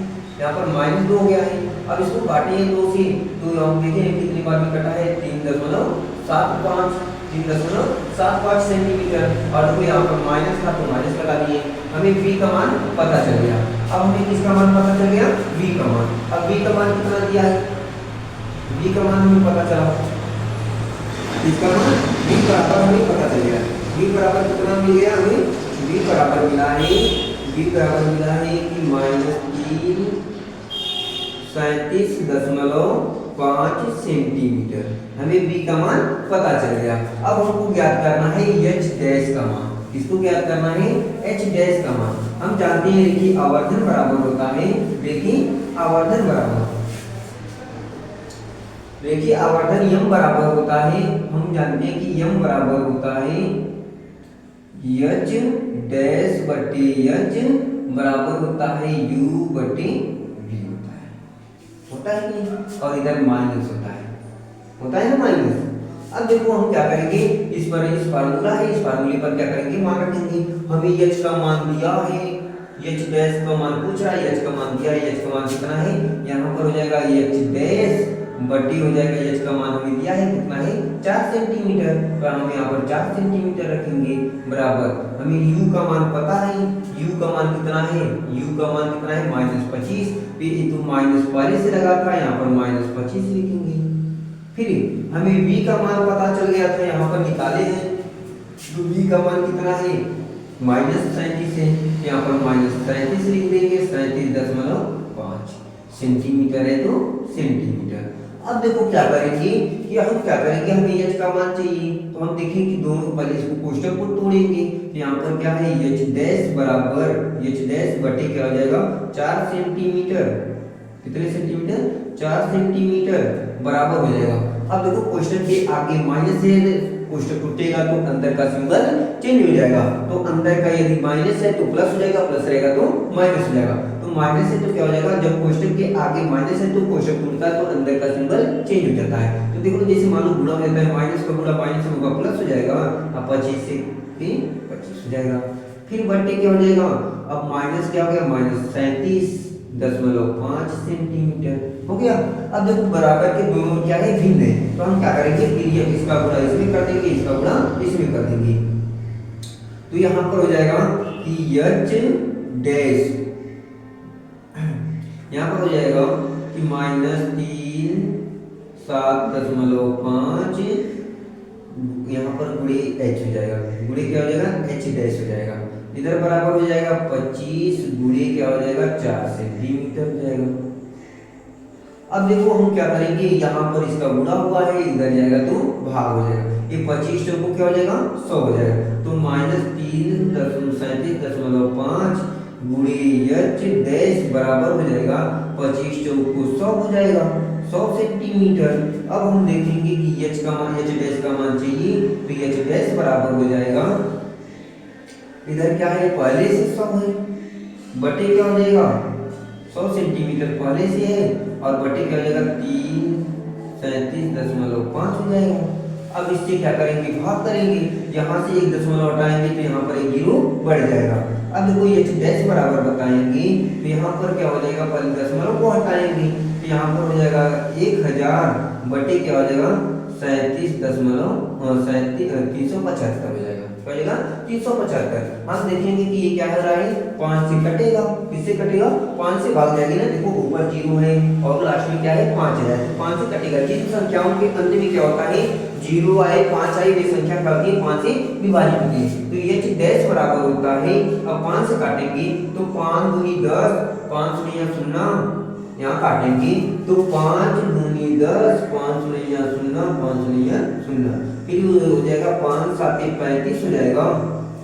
यहाँ पर -2 हो गया है, अब इसको काटे हैं 2 से, तो हम देखें कितनी बार में कटा है, 3.75 सेंटीमीटर, और देखो यहाँ पर माइनस था तो माइनस लगा दिए, हमें v का मान पता चल गया। अब हमें किसका मान पता चल गया, v का मान। अब v का मान कितना दिया है, v का मान हमें पता चला, इसका मान v बराबर हमें पता चल गया। v बराबर कितना मिल गया हमें, v बराबर मिला है कि -337.5 सेंटीमीटर, हमें v का मान पता चल गया। अब हमको ज्ञात करना है h डैश का मान, किसको ज्ञात करना है, h डैश का मान। हम जानते हैं कि आवर्धन बराबर होता है, देखिए आवर्धन बराबर, देखिए आवर्धन यम बराबर होता है, हम जानते हैं कि यम बराबर होता है h डैश बटे h बराबर होता है u बटे v होता है कि, और इधर माइनस होता है ना माइनस। अब देखो हम क्या करेंगे, इस पर इस फार्मूला है, इस फार्मूले पर क्या करेंगे, मान रखेंगे। हमें h का मान दिया है, h डैश का मान पूछ रहा है, h का मान दिया है, h का मान कितना है, यहाँ पर हो जाएगा h डैश बटी हो जाएगा, h का मान हमें दिया है कितना है, 4 सेंटीमीटर, तो हम यहाँ पर 4 सेंटीमीटर रखेंगे, बराबर हमें u का मान पता है, u का मान कितना है, u का मान कितना है -25, फिर तो माइनस पहले से लगा था, यहाँ पर -25 लिखेंगे। फिर हमें v का मान पता चल गया था, यहाँ पर निकाले हैं, तो v का मान कितना है -37 है, यहाँ पर -37 लिख देंगे, 37.5 सेंटीमीटर है तो सेंटीमीटर। अब देखो क्या करेंगे कि हम क्या करेंगे, हमें h का मान चाहिए, तो हम देखें कि दोनों पहले इसको कोष्टक को तोड़ेंगे, तो यहाँ पर क्या है h डैश बराबर h डैश बटे क्या हो जाएगा 4 सेंटीमीटर, कितने सेंटीमीटर, 4 सेंटीमीटर बराबर हो जाएगा। अब देखो कोष्टक के आगे माइनस है, कोष्टक टूटेगा तो अंदर का सिंबल चेंज हो जाएगा, तो अंदर का यदि माइनस है तो प्लस हो जाएगा, प्लस रहेगा तो माइनस हो जाएगा, तो माइनस है तो क्या हो जाएगा, जब कोष्टक के आगे माइनस है तो कोष्टक टूटता है तो अंदर का सिंबल चेंज हो जाता है। तो देखो जैसे मान लो गुणा हो जाता है, माइनस का गुणा माइनस होगा प्लस हो जाएगा, अब 25 से 25 हो जाएगा, फिर बटे क्या हो जाएगा, अब माइनस क्या हो गया -37.5 सेंटीमीटर हो गया। अब देखो बराबर के दोनों क्या है, भिन्न है, तो हम क्या करेंगे, फिर ये इसका गुणा इसमें कर देंगे, इसका गुणा इसमें कर देंगे, तो यहाँ पर हो जाएगा कि h डैश, यहाँ पर हो जाएगा कि -337.5, यहाँ पर गुणे h हो जाएगा, गुणे क्या हो जाएगा h डैश हो जाएगा, इधर बराबर हो जाएगा 25 गुणे क्या हो जाएगा 4 सेंटीमीटर हो जाएगा। अब देखो हम क्या करेंगे, यहाँ पर इसका गुणा हुआ है, इधर जाएगा तो भाग हो जाएगा, ये 25 को क्या हो जाएगा 100 हो जाएगा, तो -337.5 गुणे h डैश बराबर हो जाएगा 25 चौको 100 हो जाएगा, 100 सेंटीमीटर। अब हम देखेंगे कि एच का मान, एच डैश का मान चाहिए, तो एच डैश बराबर हो जाएगा, इधर क्या है पहले से 100 है, बटे क्या हो जाएगा 100 सेंटीमीटर पहले से है, और बटे क्या हो जाएगा 337.5 हो जाएगा। अब इससे क्या करेंगे, भाग करेंगे, यहाँ से एक दशमलव हटाएंगे तो यहाँ पर एक जीरो बढ़ जाएगा। अब देखो एच डैश बराबर बताएंगे तो यहाँ पर क्या हो जाएगा, पहले दशमलव को हटाएंगे तो यहाँ पर हो जाएगा 1000 बटे क्या हो जाएगा 375 हो जाएगा, क्या हो जाएगा 375। हम देखेंगे कि ये क्या हो रहा है, 5 से कटेगा, किससे कटेगा 5 से भाग जाएगी ना, देखो ऊपर 0 है और लास्ट में क्या है 5 है, तो 5 से कटेगा। जिन संख्याओं के अंत में क्या होता है 0 आए 5 आए, वे संख्या क्या होती है 5 से विभाजित होती है, तो एच डैश बराबर होता है, अब 5 से काटेंगे तो 5 दूनी 10, 5 शून्य 0, यहाँ काटेंगे तो 5 दूनी 10, 5 शून्य 0, 5 शून्य 0, फिर हो जाएगा 5 साते 35 हो जाएगा,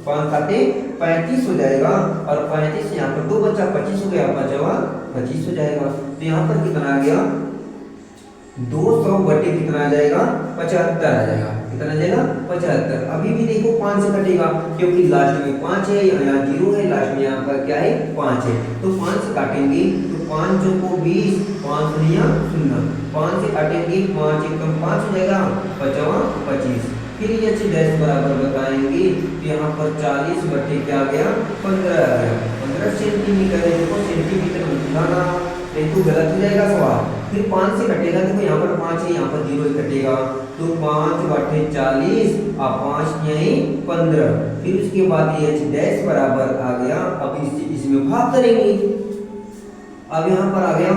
5 साते 35 हो जाएगा, और 35 यहाँ पर 2 बचा 25 हो गया, 5 25 हो जाएगा। तो यहाँ पर कितना आ गया 200 बटे कितना आ जाएगा 75 आ जाएगा, कितना आ जाएगा 75। अभी भी देखो 5 से कटेगा क्योंकि लास्ट में 5 है, यहाँ 0 है, लास्ट में यहाँ पर क्या है 5 है, तो 5 से काटेंगे तो 5 को 20, 5 शून्य 0, 5 से काटेंगे 5 एकदम 5 हो जाएगा, 5 25। फिर ये एच डैश बराबर बताएंगे तो यहाँ पर 40 बटे क्या आ गया 15 आ गया, 15 सेंटीमीटर है, देखो सेंटीमीटर उठाना नहीं तो गलत हो जाएगा सवाल। फिर 5 से कटेगा, देखो यहाँ पर 5 है, यहाँ पर 0 ही कटेगा, तो 5 बटे 40 और 5 यही 15। फिर उसके बाद ये एच डैश बराबर आ गया, अब इसमें भाग करेंगे, अब यहाँ पर आ गया,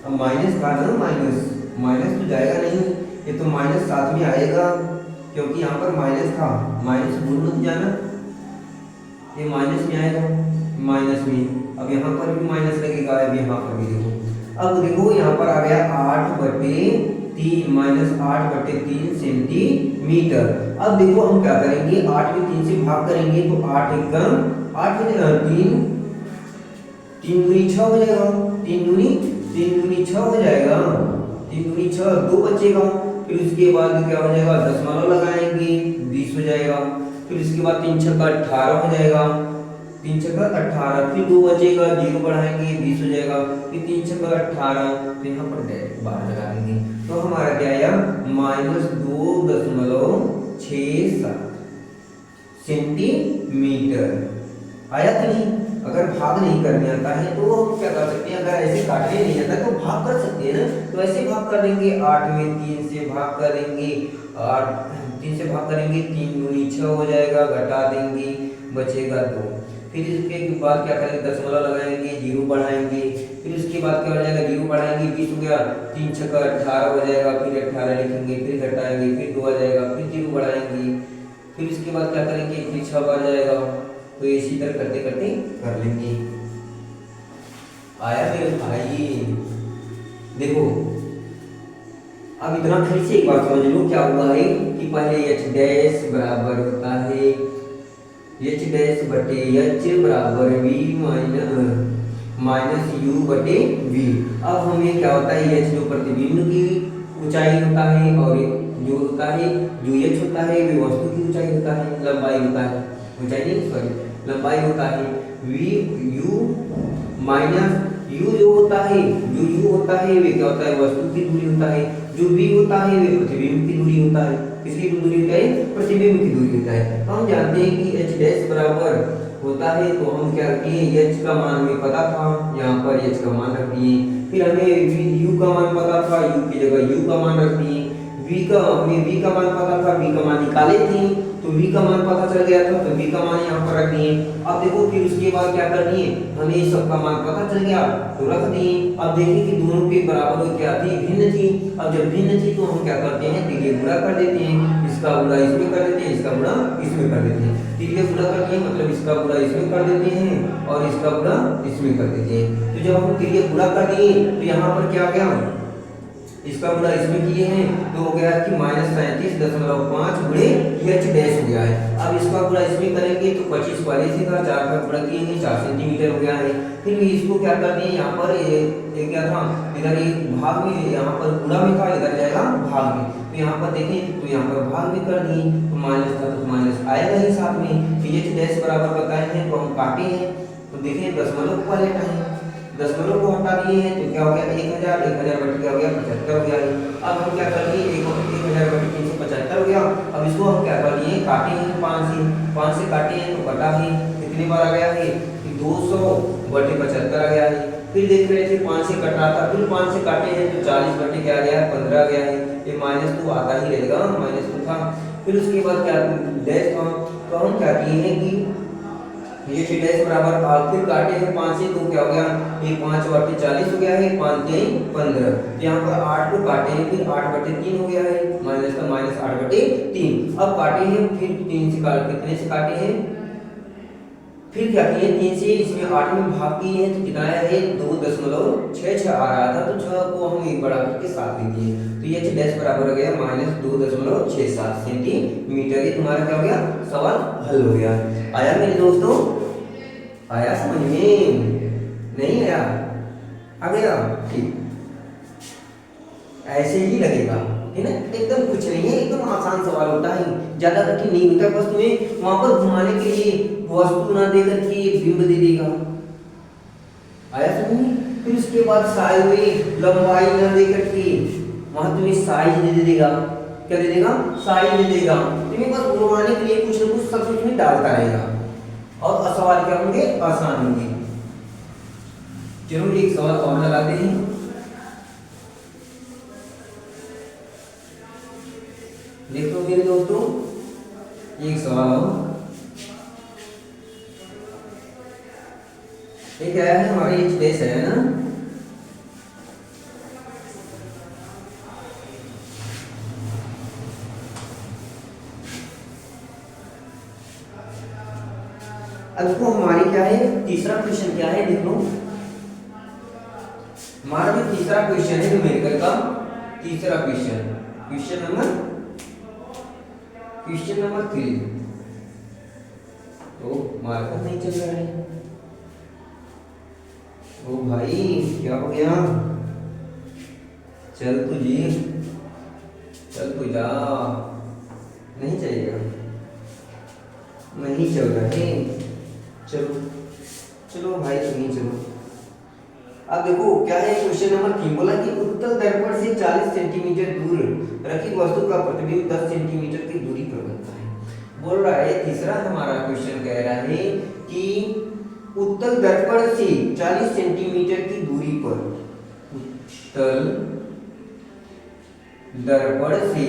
अब माइनस का ना, माइनस तो जाएगा नहीं, ये तो माइनस साथ में आएगा क्योंकि यहाँ पर माइनस था, माइनस भूल मत जाना, ये माइनस में आएगा, माइनस में, अब यहाँ पर भी माइनस लगेगा, अब यहाँ पर भी देखो, अब देखो यहाँ पर आ गया 8 बटे 3 माइनस 8 बटे 3 सेंटीमीटर। अब देखो हम क्या करेंगे, 8 में 3 से भाग करेंगे तो 8 एकदम 8 3 दूनी 6 हो जाएगा, 3 दूनी 6 हो जाएगा, 3 दूनी 6, 2 बचेगा, फिर उसके बाद क्या हो जाएगा दशमलव लगाएंगे 20 हो जाएगा, फिर उसके बाद 3 छक्का 18 हो जाएगा, 3 छक्का 18, फिर 2 बचेगा, 0 बढ़ाएंगे 20 हो जाएगा, फिर 3 छक्का 18, तो यहाँ पर बाहर लगा देंगे, तो हमारा क्या आया -2.67 सेंटीमीटर आया कि नहीं। अगर भाग नहीं करने आता है तो हम क्या कर सकते हैं, अगर ऐसे काटने नहीं आता तो भाग कर सकते हैं ना, तो ऐसे भाग कर देंगे, 8 में 3 से भाग करेंगे, 3 से भाग करेंगे, 3 दूनी 6 हो जाएगा, घटा देंगे बचेगा 2, फिर इसके बाद क्या करेंगे दशमलव लगाएंगे, 0 बढ़ाएंगे, फिर उसके बाद क्या हो जाएगा 0 बढ़ाएंगे 20 हो गया, 3 छक्का 18 हो जाएगा, फिर 18 लिखेंगे, फिर घटाएंगे, फिर 2 आ जाएगा, फिर 0 बढ़ाएंगे, फिर उसके बाद क्या करेंगे फिर 6 बढ़ जाएगा, तो इसी तरह करते करते कर लेंगे। आया मेरे भाई, देखो अब इतना फिर से एक बात समझ लो क्या हुआ है कि पहले एच डैश बराबर होता है एच डैश बटे एच बराबर वी माइनस यू बटे वी। अब हमें क्या होता है एच जो प्रतिबिंब की ऊंचाई होता है, और जो होता है जो एच होता है वे वस्तु की ऊंचाई होता है, लंबाई होता है, ऊंचाई नहीं सॉरी लंबाई होता है, वी यू माइनस यू जो होता है वे क्या होता है वस्तु की दूरी होता है, जो वी होता है वे प्रतिबिंब की दूरी होता है, किसकी दूरी होता है प्रतिबिंब की दूरी होता है। हम जानते हैं कि एच डैश बराबर होता है, तो हम क्या किए एच का मान हमें पता था, यहाँ पर एच का मान रख दिए, फिर हमें यू का मान पता था, यू की जगह यू का मान रख दिए, हमें वी का मान पता था, वी का मान निकाले थे, तो वी का मान पता चल गया था, तो वी का मान यहाँ पर रख दिए। अब देखो फिर उसके बाद क्या करनी है, हमें इस सब का मान पता चल गया तो रख दिए। अब देखिए कि दोनों के बराबर क्या थी, भिन्न थी। अब जब भिन्न थी तो हम क्या करते हैं तिर्यक गुणा कर देते हैं, इसका गुणा इसमें कर देते हैं, इसका गुणा इसमें कर देते हैं। तिर्यक गुणा करते हैं मतलब इसका गुणा इसमें कर देते हैं और इसका गुणा इसमें कर देते हैं। तो जब हम तिर्यक गुणा कर दिए तो यहाँ पर क्या आ गया इसका गुणा इसमें किए हैं तो हो गया कि -37.5 गुणे h डैश हो गया है। अब इसका गुणा इसमें करेंगे तो 25 पहले से था, 4 का गुणा किएंगे 4 सेंटीमीटर हो गया है। फिर इसको क्या कर दिए यहाँ पर ये क्या था, इधर ये भाग में, यहाँ पर गुणा में था, इधर जाएगा भाग में। तो यहाँ पर देखें तो यहाँ पर भाग में कर दिए तो माइनस था तो माइनस आएगा ही साथ में। h डैश बराबर बताए हैं तो हम काटे हैं तो देखें दशमलव को लेना है, दशमलव को हटा दिए हैं तो क्या हो गया 1000, 1000 बटे क्या हो गया 75 हो गया है। अब हम क्या कर लिए 1000 बटे 375 हो गया। अब इसको हम क्या कर लिए काटे हैं 5 से काटे हैं तो कटा है, कितनी बार आ गया है कि 200 बटे 75 आ गया है। फिर देख रहे थे 5 से कट रहा था, फिर 5 से काटे हैं तो 40 बटे क्या आ गया 15 आ गया है। ये -2 आता ही रहेगा, -2 था। फिर उसके बाद क्या डैश था तो हम क्या किए हैं कि ये डैश बराबर फिर काटे हैं 5 से तो क्या हो गया ये 5 बटे 40 हो गया है, 5 3 15। तो यहाँ पर 8 को काटे हैं फिर 8 बटे 3 हो गया है, माइनस का -8 बटे 3। अब काटे हैं फिर 3 से काट कितने से काटे हैं, फिर क्या किए 3 से इसमें 8 में भाग किए हैं तो कितना आया है 2.66 आ रहा था, तो 6 को हम एक बढ़ा करके 7 लिख दिए तो ये डैश बराबर हो गया -2.67 सेंटीमीटर। ये तुम्हारा क्या हो गया सवाल हल हो गया। आया मेरे दोस्तों, आया समझ में, नहीं आया आ गया ठीक, ऐसे ही लगेगा है ना, एकदम कुछ नहीं है, एकदम आसान सवाल होता है, ज्यादा कठिन नहीं होता। बस तुम्हें वहां पर घुमाने के लिए वस्तु ना देकर के बिंब दे देगा, आया समझ में। फिर उसके बाद साई हुई लंबाई ना देकर के वहां तुम्हें साइज दे देगा, क्या दे देगा साइज दे देगा। तुम्हें बस घुमाने के लिए कुछ ना कुछ सब कुछ में डालता रहेगा और सवाल क्या होंगे आसान होंगे। चलो एक सवाल और लगाते हैं। देखो मेरे दोस्तों एक सवाल हो, ये क्या है हमारे ये स्पेस है ना, अब देखो हमारी क्या है तीसरा क्वेश्चन क्या है, देख लो हमारा भी तीसरा क्वेश्चन है न्यूमेरिकल का, तीसरा क्वेश्चन क्वेश्चन नंबर 3। तो मार्कर नहीं चल रहा है, ओ भाई क्या हो गया, चल तू जी चल तू जा, नहीं चलेगा, नहीं चल रहा है, चलो चलो भाई तुम ही चलो। अब देखो क्या है क्वेश्चन नंबर 3, बोला कि उत्तल दर्पण से 40 सेंटीमीटर दूर रखी वस्तु का प्रतिबिंब 10 सेंटीमीटर की दूरी पर बनता है। बोल रहा है तीसरा हमारा क्वेश्चन कह रहा है कि उत्तल दर्पण से 40 सेंटीमीटर की दूरी पर, उत्तल दर्पण से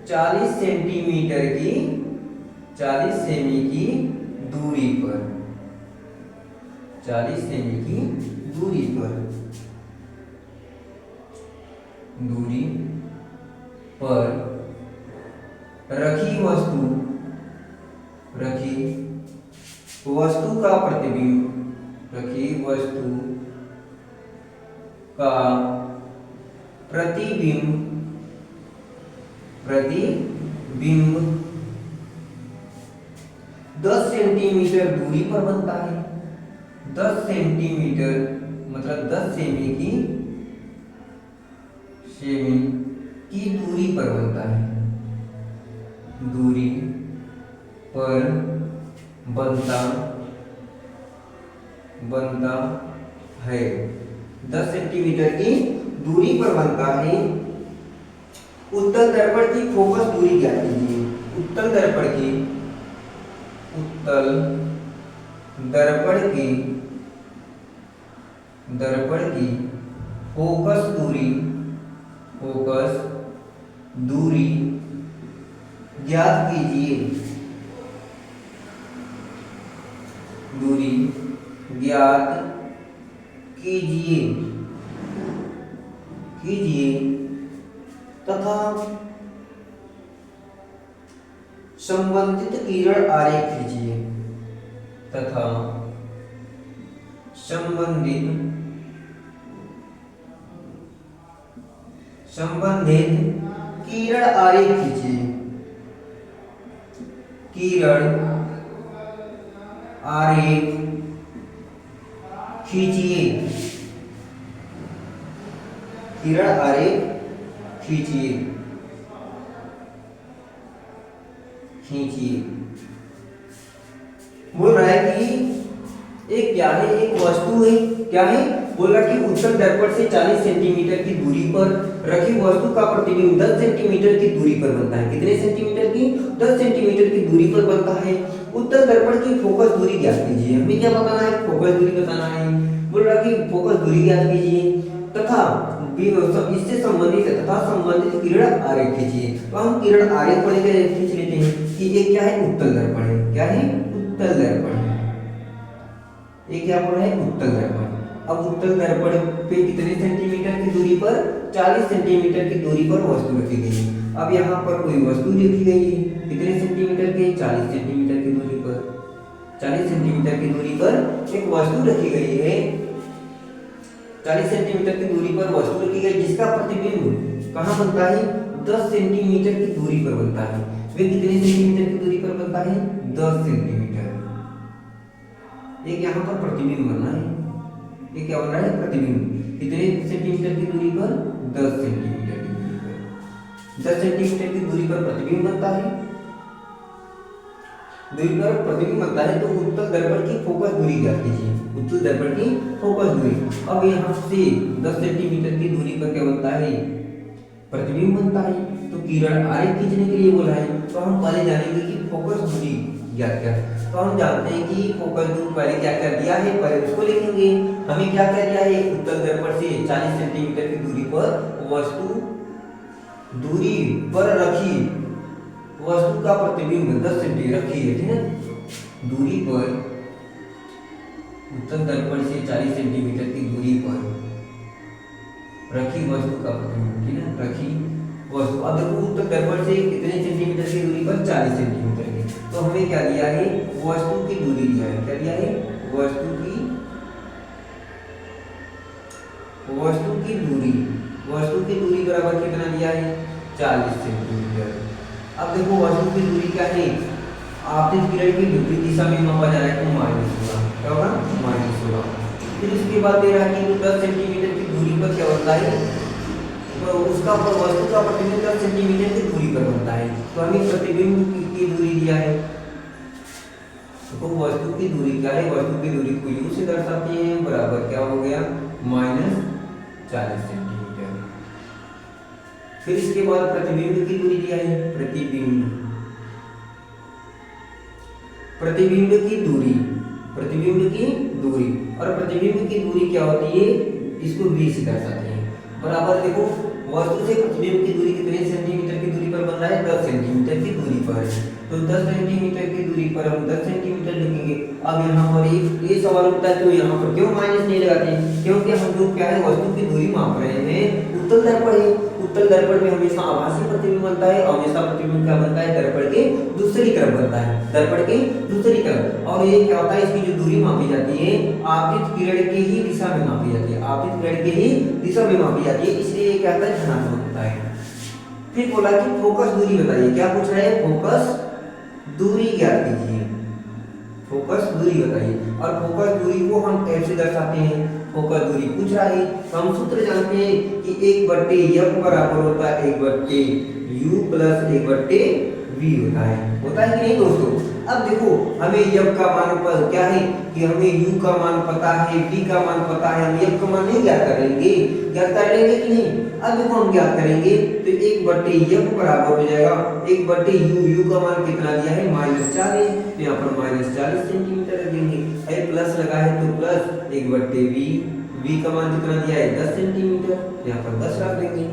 40 सेंटीमीटर की 40 सेमी की दूरी पर, 40 सेमी की दूरी पर रखी वस्तु का प्रतिबिंब, रखी वस्तु का प्रतिबिंब 10 सेंटीमीटर दूरी पर बनता है। 10 सेंटीमीटर मतलब 10 सेमी की दूरी पर बनता है, दूरी पर बनता है, 10 सेंटीमीटर की दूरी पर बनता है। उत्तल दर्पण की फोकस दूरी क्या कीजिए, उत्तल दर्पण की फोकस दूरी ज्ञात कीजिए, दूरी ज्ञात कीजिए तथा संबंधित किरण आरेख कीजिए, तथा संबंधित संबंधित किरण आरेख खींचिए, किरण आरेख खींचिए, किरण आरेख खींचिए, खींचिए। बोल रहा है कि एक क्या है, एक वस्तु है, क्या है, बोला कि उत्तल दर्पण से 40 सेंटीमीटर की दूरी पर रखी वस्तु का प्रतिबिंब 10 सेंटीमीटर की दूरी पर बनता है। कितने सेंटीमीटर की? 10 सेंटीमीटर की दूरी पर बनता है। उत्तल दर्पण की फोकस दूरी ज्ञात कीजिए। हमें क्या बताना है? फोकस दूरी बताना है। बोल रहा कि फोकस दूरी ज्ञात कीजिए तथा इससे संबंधित तथा संबंधित किरण आरेख खींचिए। तो हम किरण आरेख पढ़ के खींच लेते हैं कि ये क्या है? उत्तल दर्पण है। क्या है? उत्तल दर्पण है। ये क्या बोल रहा है? उत्तल दर्पण। अब उत्तल दर्पण पे कितने सेंटीमीटर की दूरी पर? 40 सेंटीमीटर की दूरी पर वस्तु रखी गई है। अब यहाँ पर कोई वस्तु रखी गई है, कितने सेंटीमीटर की? 40 सेंटीमीटर की दूरी पर। 40 सेंटीमीटर की दूरी पर एक वस्तु रखी गई है। 40 सेंटीमीटर की दूरी पर वस्तु रखी गई जिसका प्रतिबिंब कहाँ बनता है? 10 सेंटीमीटर की दूरी पर बनता है। वे कितने सेंटीमीटर की दूरी पर बनता है? 10 सेंटीमीटर। एक यहाँ पर प्रतिबिंब बनना है। ये क्या बन रहा है? प्रतिबिंब। कितने सेंटीमीटर की दूरी पर? 10 सेंटीमीटर की दूरी पर। 10 सेंटीमीटर की दूरी पर प्रतिबिंब बनता है। दूरी पर प्रतिबिंब बनता है तो उत्तल दर्पण की फोकस दूरी ज्ञात कीजिए। उत्तल दर्पण की फोकस दूरी। अब यहाँ से 10 सेंटीमीटर की दूरी पर क्या बनता है? प्रतिबिंब बनता है। तो किरण आरेख खींचने के लिए बोला है तो हम पहले जानेंगे कि फोकस दूरी ज्ञात क्या है। तो हम जानते हैं कि फोकस दूरी पहले क्या कर दिया है, पहले उसको लिखेंगे। हमें क्या कर दिया है? उत्तल दर्पण से 40 सेंटीमीटर की दूरी पर वस्तु दूरी पर रखी वस्तु का प्रतिबिंब 10 सेंटीमीटर रखी है, ठीक है। दूरी पर उत्तल दर्पण से 40 सेंटीमीटर की दूरी पर रखी वस्तु का प्रतिबिंब, ठीक है, रखी वस्तु। अब देखो उत्तल दर्पण से कितने सेंटीमीटर की दूरी पर? 40 सेंटीमीटर की। तो हमें क्या दिया है? वस्तु की दूरी दिया है। क्या दिया है? वस्तु की दूरी। वस्तु की दूरी बराबर कितना दिया है? 40 सेंटीमीटर। अब देखो वस्तु की दूरी क्या है? आपतित किरण की विपरीत दिशा में मापा जा रहा है तो -16। क्या होगा? -16। फिर उसके बाद दे रहा है कि 10 सेंटीमीटर की दूरी पर क्या बनता है? तो उसका वस्तु का प्रतिबिंब 10 सेंटीमीटर की दूरी पर बनता है। तो हमें प्रतिबिंब की दूरी दिया है। तो वस्तु की दूरी क्या है? वस्तु की दूरी को u से दर्शाते हैं, बराबर क्या हो गया? -40 सेंटीमीटर। फिर इसके बाद प्रतिबिंब की दूरी दिया है। प्रतिबिंब की दूरी और प्रतिबिंब की दूरी क्या होती है? इसको v से दर्शाते हैं। बराबर देखो वस्तु से प्रतिबिंब की दूरी कितने सेंटीमीटर की दूरी पर बन रहा है? 10 सेंटीमीटर की दूरी पर। तो 10 सेंटीमीटर की दूरी पर हम 10 सेंटीमीटर लिखेंगे। अब यहाँ पर ये सवाल उठता है तो यहाँ पर क्यों माइनस नहीं लगाते? क्योंकि हम लोग क्या है? वस्तु की दूरी माप रहे हैं। उत्तल दर्पण है, उत्तल दर्पण में हमेशा आभासी प्रतिबिंब बनता है। हमेशा प्रतिबिंब क्या बनता है? दर्पण के दूसरी तरफ बनता है, दर्पण के दूसरी तरफ। और ये क्या होता है? इसकी जो दूरी मापी जाती है आपतित किरण के ही दिशा में मापी जाती है। आपतित किरण के ही दिशा में मापी जाती है, इसलिए ये क्या होता है? धनात्मक होता है। फिर बोला कि फोकस दूरी बताइए। क्या पूछ रहा है? फोकस दूरी ज्ञात कीजिए। फोकस दूरी बताइए। और फोकस दूरी को हम कैसे दर्शाते हैं? फोकस दूरी पूछ रहा है तो हम सूत्र जानते हैं कि 1/f बराबर होता है 1/u प्लस 1/v होता है कि नहीं दोस्तों? अब देखो हमें f का मान पर क्या है कि हमें u का मान पता है, v का मान पता है, हम f का मान नहीं ज्ञात करेंगे, ज्ञात कर लेंगे कि नहीं? अब देखो हम ज्ञात करेंगे तो 1/f बराबर हो जाएगा 1/u। u का मान कितना दिया है? -40। तो यहाँ पर -40 सेंटीमीटर रख देंगे। प्लस लगा है तो प्लस 1/v। v का मान कितना दिया है? 10 सेंटीमीटर। यहाँ पर 10 रख देंगे,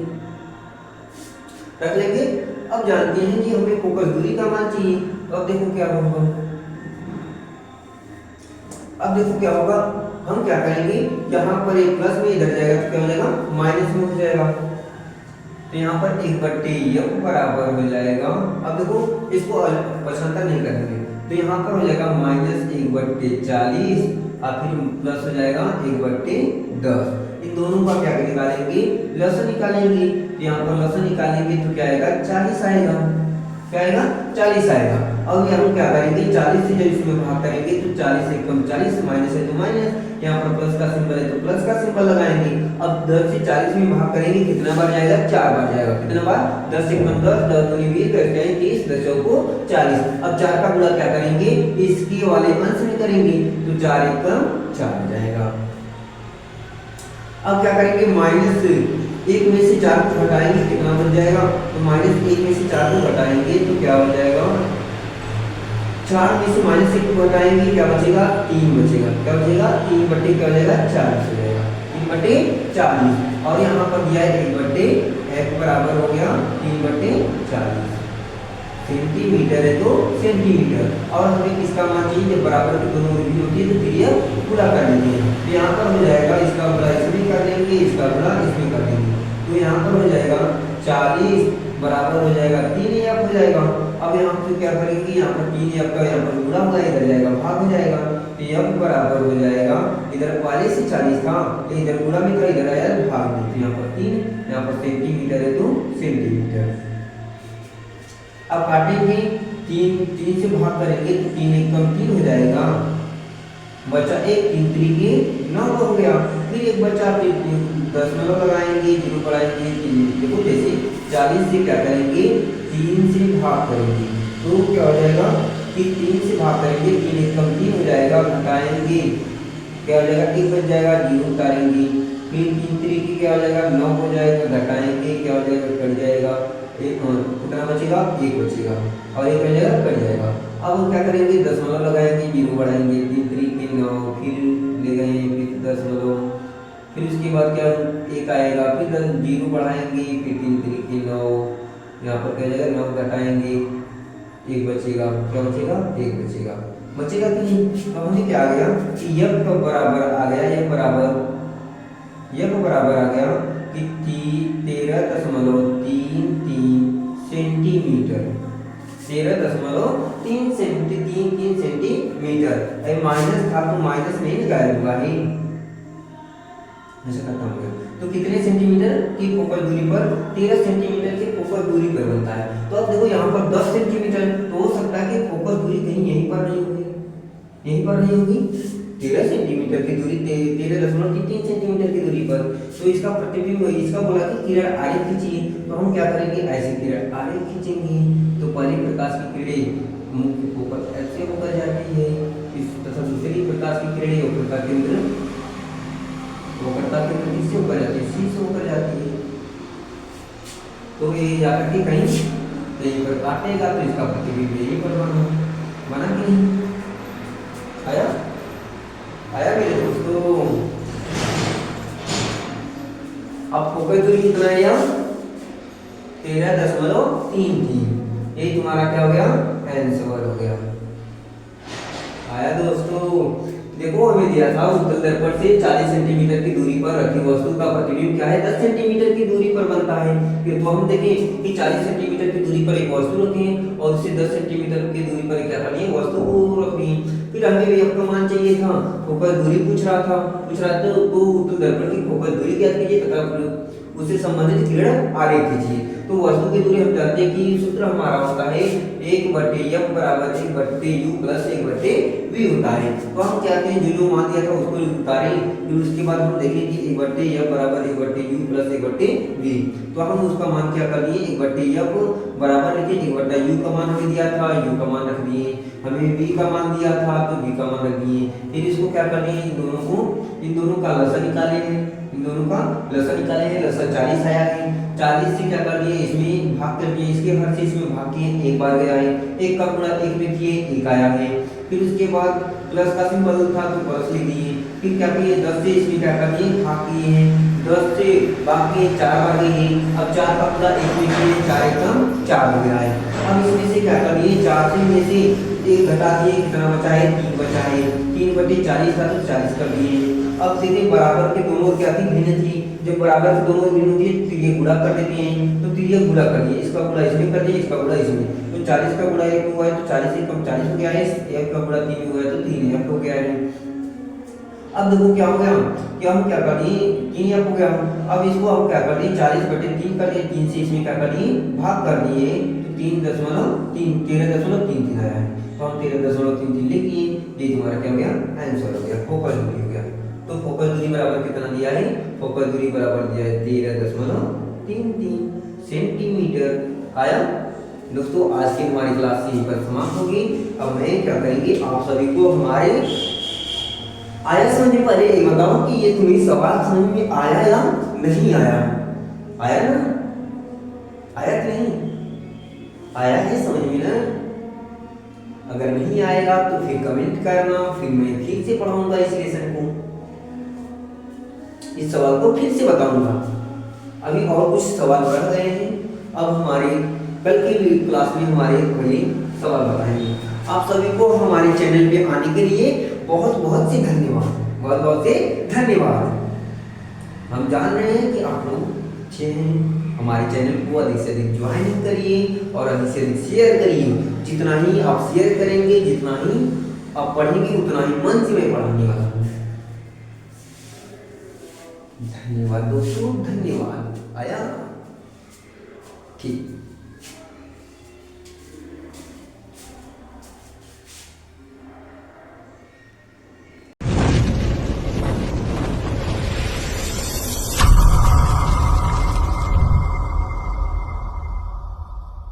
रख लेंगे। अब जानते हैं कि हमें फोकस दूरी का मान चाहिए। अब देखो क्या होगा? हम क्या करेंगे? यहाँ पर एक प्लस में इधर जाएगा तो क्या हो जाएगा? माइनस में हो जाएगा। तो यहाँ पर 1/f बराबर हो जाएगा। अब देखो इसको पक्षांतर नहीं करेंगे तो यहाँ पर हो जाएगा -1/40 और फिर प्लस हो जाएगा 1/10। इन दोनों का क्या निकालेंगे, लसन निकालेंगे। तो यहाँ पर लसन निकालेंगे तो क्या आएगा, 40 आएगा। क्या आएगा, 40 आएगा। अब यहाँ हम क्या करेंगे, 40 से जब इसमें भाग करेंगे तो 40 से कम 40, माइनस है तो माइनस, यहाँ पर प्लस का सिंबल है तो प्लस का सिंबल लगाएंगे। अब 10 से 40 में भाग करेंगे कितना बार जाएगा, 4 बार जाएगा। कितना बार, 10 से कम 10, 10 दूनी 20, 10 जाए 30, 10 चौको 40। अब 4 का गुणा क्या करेंगे, इसके वाले अंश में करेंगे तो 4 एकम 4 जाएगा। अब क्या करेंगे, माइनस 1 में से 4 को घटाएंगे कितना बन जाएगा, तो माइनस 1 में से 4 को घटाएंगे तो क्या हो जाएगा, 4 में से माइनस 1 को घटाएंगे क्या बचेगा, 3 बचेगा। क्या बचेगा, 3 बटे क्या हो जाएगा, 40 हो जाएगा। 3 बटे 40 और यहाँ पर दिया है 1 बटे f बराबर हो गया 3 बटे 40 सेंटीमीटर है तो सेंटीमीटर। और हमें किसका मान चाहिए, जब बराबर की दोनों डिग्री होती है तो फिर ये पूरा कर लेते हैं। तो यहाँ पर हो जाएगा, इसका गुणा इसमें कर देंगे, इसका गुणा इसमें कर देंगे। तो यहाँ पर हो जाएगा 40 बराबर हो जाएगा 3 हो जाएगा। अब यहाँ पर क्या करेंगे, यहाँ पर 3 का यहाँ पर गुणा होगा, इधर जाएगा भाग हो जाएगा। तो f बराबर हो जाएगा, इधर 40 से 40 था, इधर गुणा में था, इधर आया भाग में। तो यहाँ पर 3, यहाँ पर सेंटीमीटर है तो सेंटीमीटर। अब काटेंगे, 3 से भाग करेंगे तो 3 एकम 3 हो जाएगा, बचा 1, 3 त्रिके 9 हो गया। फिर एक बचा, फिर 10 लगाएंगे, 0 बढ़ाएंगे, देखो जैसे 40 से क्या करेंगे, 3 से भाग करेंगे तो क्या हो जाएगा कि 3 से भाग करेंगे, 3 एकम 3 हो जाएगा, घटाएंगे क्या हो जाएगा, 1 बच जाएगा, 0 उतारेंगे, फिर 3 त्रिके क्या हो जाएगा, 9 हो जाएगा, घटाएंगे क्या हो जाएगा, कट जाएगा, कितना बचेगा, 1 बचेगा और 1 रह जाएगा, कट जाएगा। अब हम क्या करेंगे, दशमलव लगाएंगे, 0 बढ़ाएंगे, 3 त्रिके 9, फिर ले गए, फिर दशमलव, फिर उसके बाद क्या 1 आएगा, फिर 0 बढ़ाएंगे, फिर 3 त्रिके 9, यहाँ पर क्या जाएगा, 9 घटाएंगे, 1 बचेगा। क्या बचेगा, 1 बचेगा। बचेगा कि नहीं, तो हमें क्या आ गया कि यह का बराबर आ गया, यह बराबर आ गया कि 13.33 सेंटीमीटर, 13.33 सेंटीमीटर। माइनस था तो माइनस नहीं लगाया ही, ऐसा खत्म हो गया। तो कितने सेंटीमीटर की फोकल दूरी पर, 13 सेंटीमीटर की फोकल दूरी पर बनता है। तो अब देखो यहाँ पर 10 सेंटीमीटर, तो हो सकता है कि फोकल दूरी कहीं यहीं पर नहीं होगी, यहीं पर नहीं होगी। 13 सेंटीमीटर की दूरी, 13.33 सेंटीमीटर की दूरी पर, तो इसका प्रतिबिंब, इसका बोला कि किरण आरे खींचिए, तो हम क्या करेंगे, ऐसे किरण आरे खींचेंगे तो पहली प्रकाश की किरणें मुख्य फोकस ऐसे होकर जाती है, इस तथा दूसरी प्रकाश की किरणें वक्रता केंद्र किससे होकर जाती है, सी से होकर जाती है। तो ये जाकर के कहीं पर काटेगा तो इसका प्रतिबिंब यही पर बना कि नहीं आया मेरे दोस्तों। अब फोकल दूरी कितना है, यहाँ 13.33, ये तुम्हारा क्या हो गया, आंसर हो गया। आया दोस्तों, देखो हमें दिया था उत्तल दर्पण से 40 सेंटीमीटर की दूरी पर रखी वस्तु का प्रतिबिंब क्या है, 10 सेंटीमीटर की दूरी पर बनता है। तो हम देखें कि 40 सेंटीमीटर की दूरी पर एक वस्तु रखी है और उससे 10 सेंटीमीटर की दूरी पर क्या करनी है, वस्तु को रखनी है। फिर हमें भी आपका मान चाहिए था, फोकस दूरी पूछ रहा था तो उत्तल दर्पण की फोकस दूरी ज्ञात कीजिए तथा उससे संबंधित किरण आरेख खींचिए। तो वस्तु की दूरी हम जानते हैं कि सूत्र हमारा होता है 1/f बराबर 1/u प्लस 1/v होता है। तो हम क्या कहते हैं, जो मान दिया था उसको उतारें, फिर उसके बाद हम देखें कि 1/f बराबर 1/u प्लस 1/v। तो हम उसका मान क्या कर लिए, 1/f बराबर लिखे, 1/u का मान हमें दिया था, u का मान रख दिए, हमें v का मान दिया था तो v का मान रख दिए। फिर इसको क्या करनी है, इन दोनों का लसन निकाले हैं, इन दोनों का लसन निकाले हैं, लसन 40 आया है। 40 से क्या कर दिए, इसमें भाग कर दिए, इसके हर से इसमें भाग किए, एक बार गया है, एक का गुणा एक में किए, एक आया है। फिर उसके बाद प्लस का सिंबल था तो प्लस लिख दिए। फिर क्या किए, 10 से इसमें क्या कर दिए, भाग किए हैं, 10 से भाग किए, 4 बार गए हैं। अब 4 का गुणा एक में किए, 4 एकम 4 हो गया है। अब इसमें से क्या कर दिए, 4 से में से एक घटा दिए, कितना बचा है, 3 बचा है। 3/40 था तो 40 कर दिए। अब सीधे बराबर के दोनों क्या थी, भिन्न थी। जब बराबर के दोनों भिन्न होती है तो ये गुणा कर देते हैं, तो फिर ये गुणा कर दिए, इसका गुणा इसमें कर दिए, इसका गुणा इसमें। तो 40 का गुणा 1 हुआ है तो 40 से कम 40 हो गया है, 1 का गुणा 3 हुआ है तो 3 हो गया है। अब देखो क्या हो गया कि हम क्या कर दिए, 3 f हो गया। अब इसको हम क्या कर दिए, 40/3 कर दिए, 3 से इसमें क्या कर दिए, भाग कर दिए, तो 3.3 13.33 आया है, तो हम 13.33 लिख दिए। ये तुम्हारा क्या हो गया, आंसर हो गया, फोकस दूरी हो गया। तो फोकस दूरी बराबर कितना दिया है, फोकस दूरी बराबर दिया है 13.33 सेंटीमीटर। आया दोस्तों, आज की हमारी क्लास यहीं पर समाप्त होगी। अब मैं क्या करेंगे, आप सभी को हमारे आया समझ में, पहले ये बताओ कि ये तुम्हें सवाल समझ में आया या नहीं आया। आया ना, आया कि नहीं आया है समझ में ना। अगर नहीं आएगा तो फिर कमेंट करना, फिर मैं फिर से पढ़ाऊंगा इस लेसन को, इस सवाल को फिर से बताऊंगा। अभी और कुछ सवाल रह गए हैं, अब हमारे कल की क्लास में हमारे बड़े सवाल बताएंगे। आप सभी को हमारे चैनल पे आने के लिए बहुत बहुत से धन्यवाद, बहुत बहुत से धन्यवाद। हम जान रहे हैं कि आप लोग अच्छे हैं। हमारे चैनल को अधिक से अधिक ज्वाइन करिए और अधिक से अधिक शेयर करिए। जितना ही आप शेयर करेंगे, जितना ही आप पढ़ेंगे, उतना ही मन से मैं पढ़ाने वाला हूँ। धन्यवाद दोस्तों, धन्यवाद। आया ठीक।